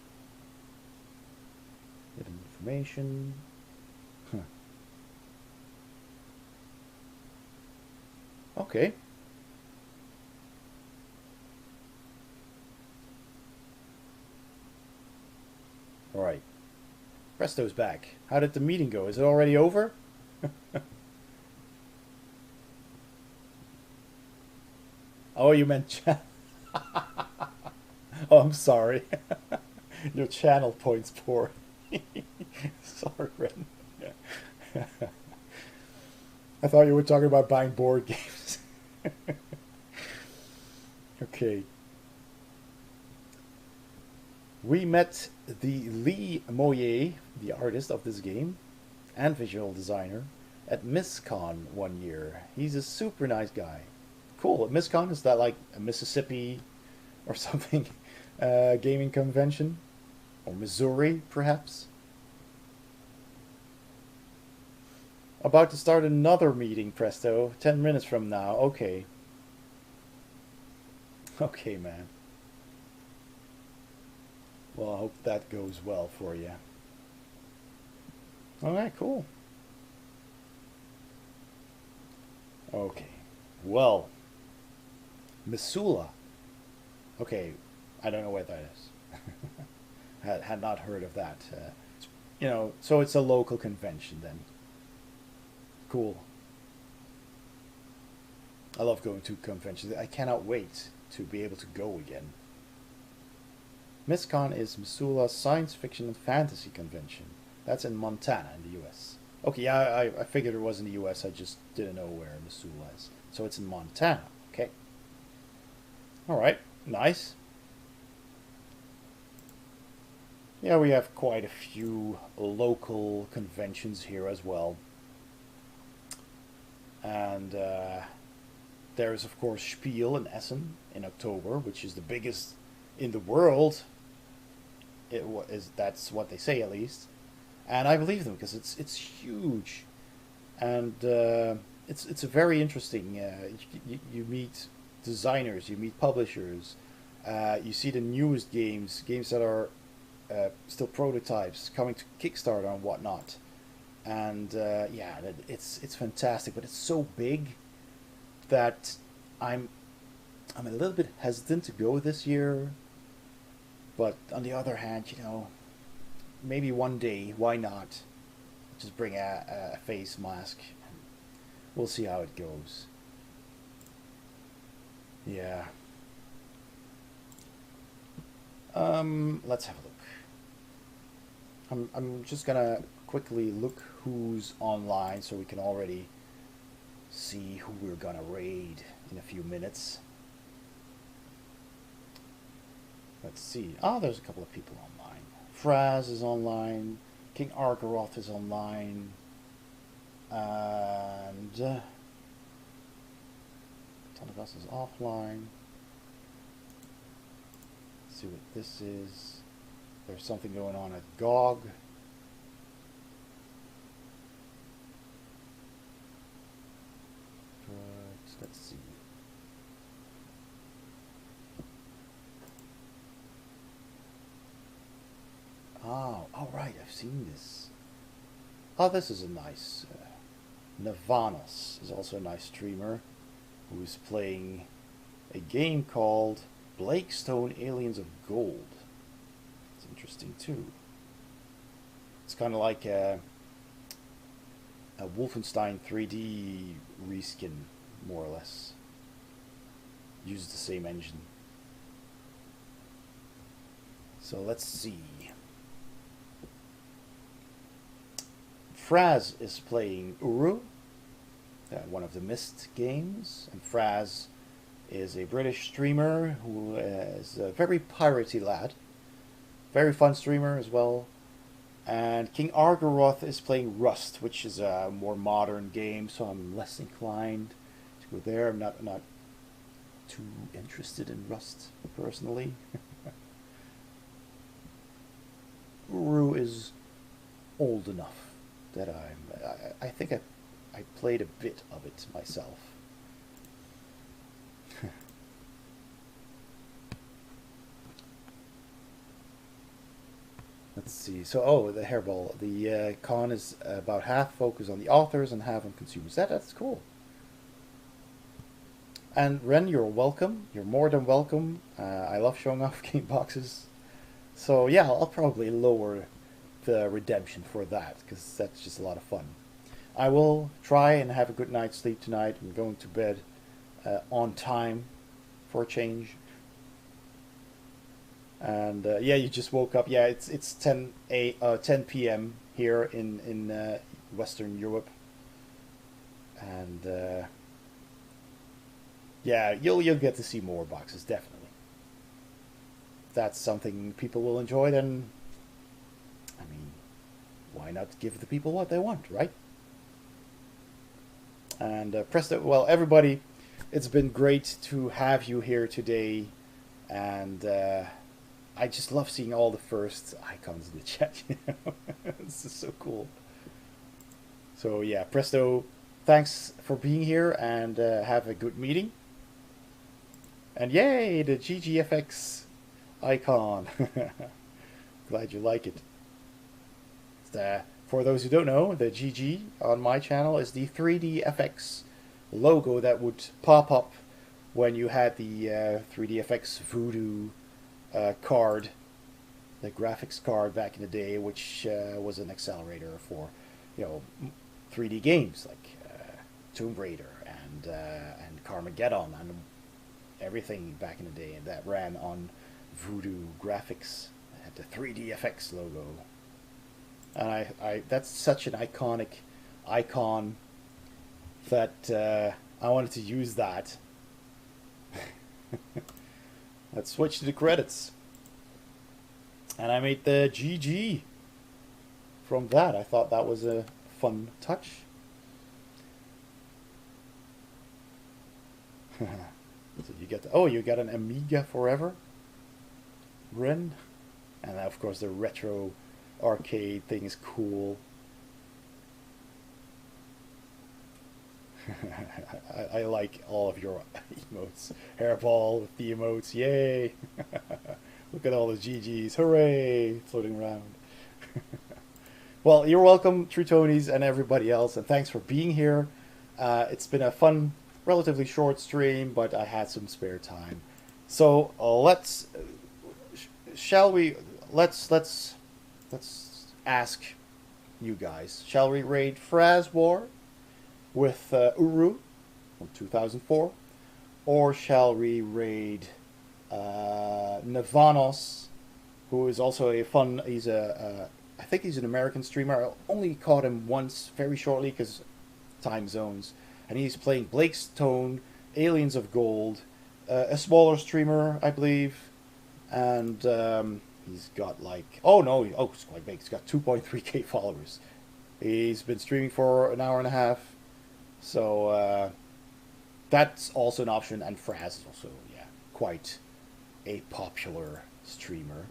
Hidden information. Okay. Alright. Presto's back. How did the meeting go? Is it already over? Oh, you meant chat. Oh, I'm sorry. Your channel points poor. Sorry, Ren. I thought you were talking about buying board games. Okay. We met the Lee Moyer, the artist of this game, and visual designer, at MissCon one year. He's a super nice guy. Cool. MissCon, is that like a Mississippi or something gaming convention? Or Missouri, perhaps? About to start another meeting, Presto. 10 minutes from now. Okay. Okay, man. Well, I hope that goes well for you. Alright, cool. Okay. Well. Missoula. Okay, I don't know what that is. had not heard of that. So it's a local convention then. Cool. I love going to conventions. I cannot wait to be able to go again. MissCon is Missoula's science fiction and fantasy convention. That's in Montana in the US. Okay, yeah, I figured it was in the US. I just didn't know where Missoula is. So it's in Montana. Okay. Alright, nice. Yeah, we have quite a few local conventions here as well. And there is, of course, Spiel in Essen in October, which is the biggest in the world. That's what they say, at least. And I believe them, because it's huge. And it's a very interesting. You meet designers, you meet publishers, you see the newest games that are still prototypes coming to Kickstarter and whatnot. And yeah, it's fantastic, but it's so big that I'm a little bit hesitant to go this year. But on the other hand, maybe one day, why not? Just bring a face mask. We'll see how it goes. Yeah. Let's have a look. I'm just gonna quickly look who's online so we can already see who we're gonna raid in a few minutes. Let's see. Oh, there's a couple of people online. Fraz is online. King Argaroth is online. And Telegas is offline. Let's see what this is. There's something going on at GOG. But let's see. Oh, all right, I've seen this. Oh, this is a nice... Navanos is also a nice streamer who is playing a game called Blakestone Aliens of Gold. It's interesting too. It's kind of like a Wolfenstein 3D reskin, more or less. Uses the same engine. So let's see. Fraz is playing Uru, one of the Myst games, and Fraz is a British streamer who is a very piratey lad. Very fun streamer as well. And King Argaroth is playing Rust, which is a more modern game, so I'm less inclined to go there. I'm not too interested in Rust, personally. Uru is old enough that I think I played a bit of it myself. Let's see. So, oh, the hairball. The con is about half focused on the authors and half on consumers. That's cool. And Ren, you're welcome. You're more than welcome. I love showing off game boxes. So yeah, I'll probably lower the redemption for that, because that's just a lot of fun. I will try and have a good night's sleep tonight. I'm going to bed on time for a change. And yeah, you just woke up. Yeah, it's 10 p.m. here in Western Europe. And yeah, you'll get to see more boxes, definitely. If that's something people will enjoy, then I mean, why not give the people what they want, right? And Presto, well, everybody, it's been great to have you here today, and I just love seeing all the first icons in the chat. You know? This is so cool. So yeah, Presto, thanks for being here, and have a good meeting. And yay, the GGFX icon. Glad you like it. For those who don't know, the GG on my channel is the 3DFX logo that would pop up when you had the 3DFX Voodoo card, the graphics card back in the day, which was an accelerator for, you know, 3D games like Tomb Raider and Carmageddon and everything back in the day, and that ran on Voodoo graphics. It had the 3DFX logo. And I that's such an iconic icon that I wanted to use that. Let's switch to the credits. And I made the GG from that. I thought that was a fun touch. So you get you got an Amiga forever, Ren, and of course the retro arcade thing is cool. I like all of your emotes. Hairball with the emotes, yay! Look at all the GGs, hooray! Floating around. Well, you're welcome, True Tonys and everybody else, and thanks for being here. It's been a fun, relatively short stream, but I had some spare time. So let's ask you guys. Shall we raid Fraz War with Uru from 2004, or shall we raid Navanos, who is also a fun? He's I think he's an American streamer. I only caught him once, very shortly, because time zones, and he's playing Blakestone Aliens of Gold, a smaller streamer, I believe. And he's got like, oh no, oh, it's quite big. He's got 2.3k followers. He's been streaming for an hour and a half. So that's also an option. And Fraz is also, yeah, quite a popular streamer.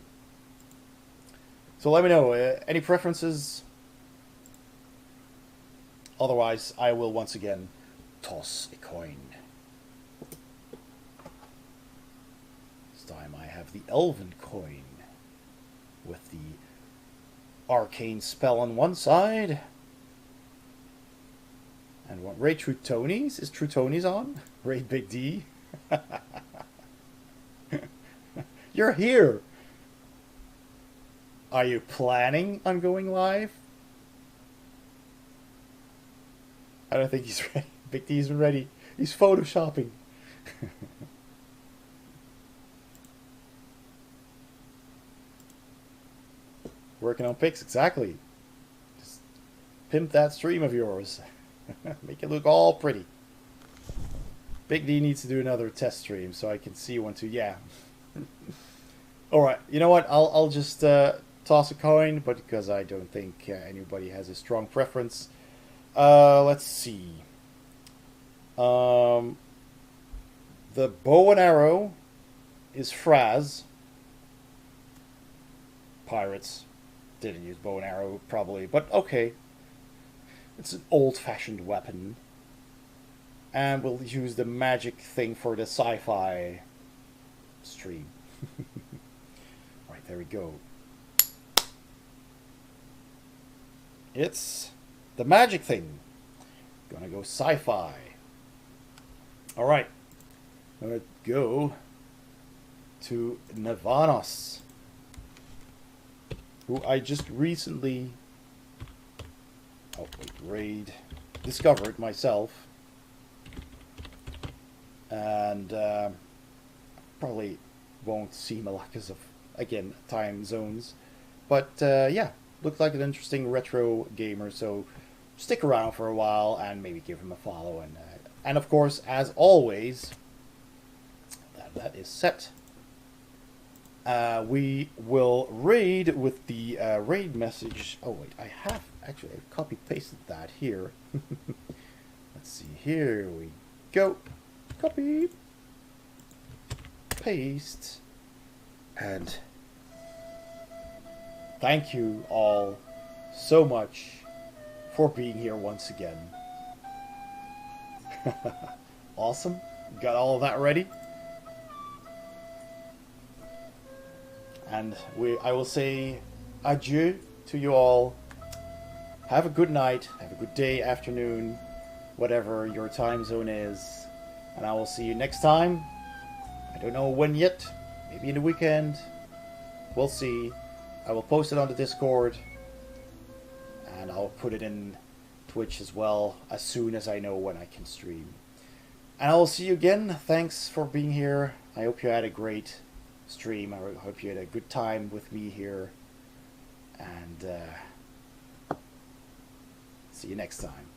So let me know, any preferences? Otherwise, I will once again toss a coin. This time I have the Elven coin with the arcane spell on one side. And what, Raid True Tony's? Is True Tony's on? Raid Big D? You're here! Are you planning on going live? I don't think he's ready. Big D isn't ready. He's photoshopping. Working on pics, exactly. Just pimp that stream of yours. Make it look all pretty. Big D needs to do another test stream so I can see one too. Yeah. Alright, you know what? I'll just toss a coin, but because I don't think anybody has a strong preference. Let's see. The bow and arrow is Fraz. Pirates didn't use bow and arrow, probably, but okay. It's an old-fashioned weapon. And we'll use the magic thing for the sci-fi stream. Right, there we go. It's the magic thing. Gonna go sci-fi. Alright. I'm gonna go to Navanos, who I just recently discovered myself. And probably won't seem a lot because of, again, time zones. But yeah, looked like an interesting retro gamer, so stick around for a while and maybe give him a follow. And of course, as always, that is set. We will raid with the raid message. Oh wait, I have actually copy pasted that here. Let's see, here we go. Copy, paste, and thank you all so much for being here once again. Awesome. Got all of that ready. And I will say adieu to you all. Have a good night, have a good day, afternoon, whatever your time zone is. And I will see you next time. I don't know when yet. Maybe in the weekend. We'll see. I will post it on the Discord. And I'll put it in Twitch as well as soon as I know when I can stream. And I will see you again. Thanks for being here. I hope you had a great stream. I hope you had a good time with me here. And see you next time.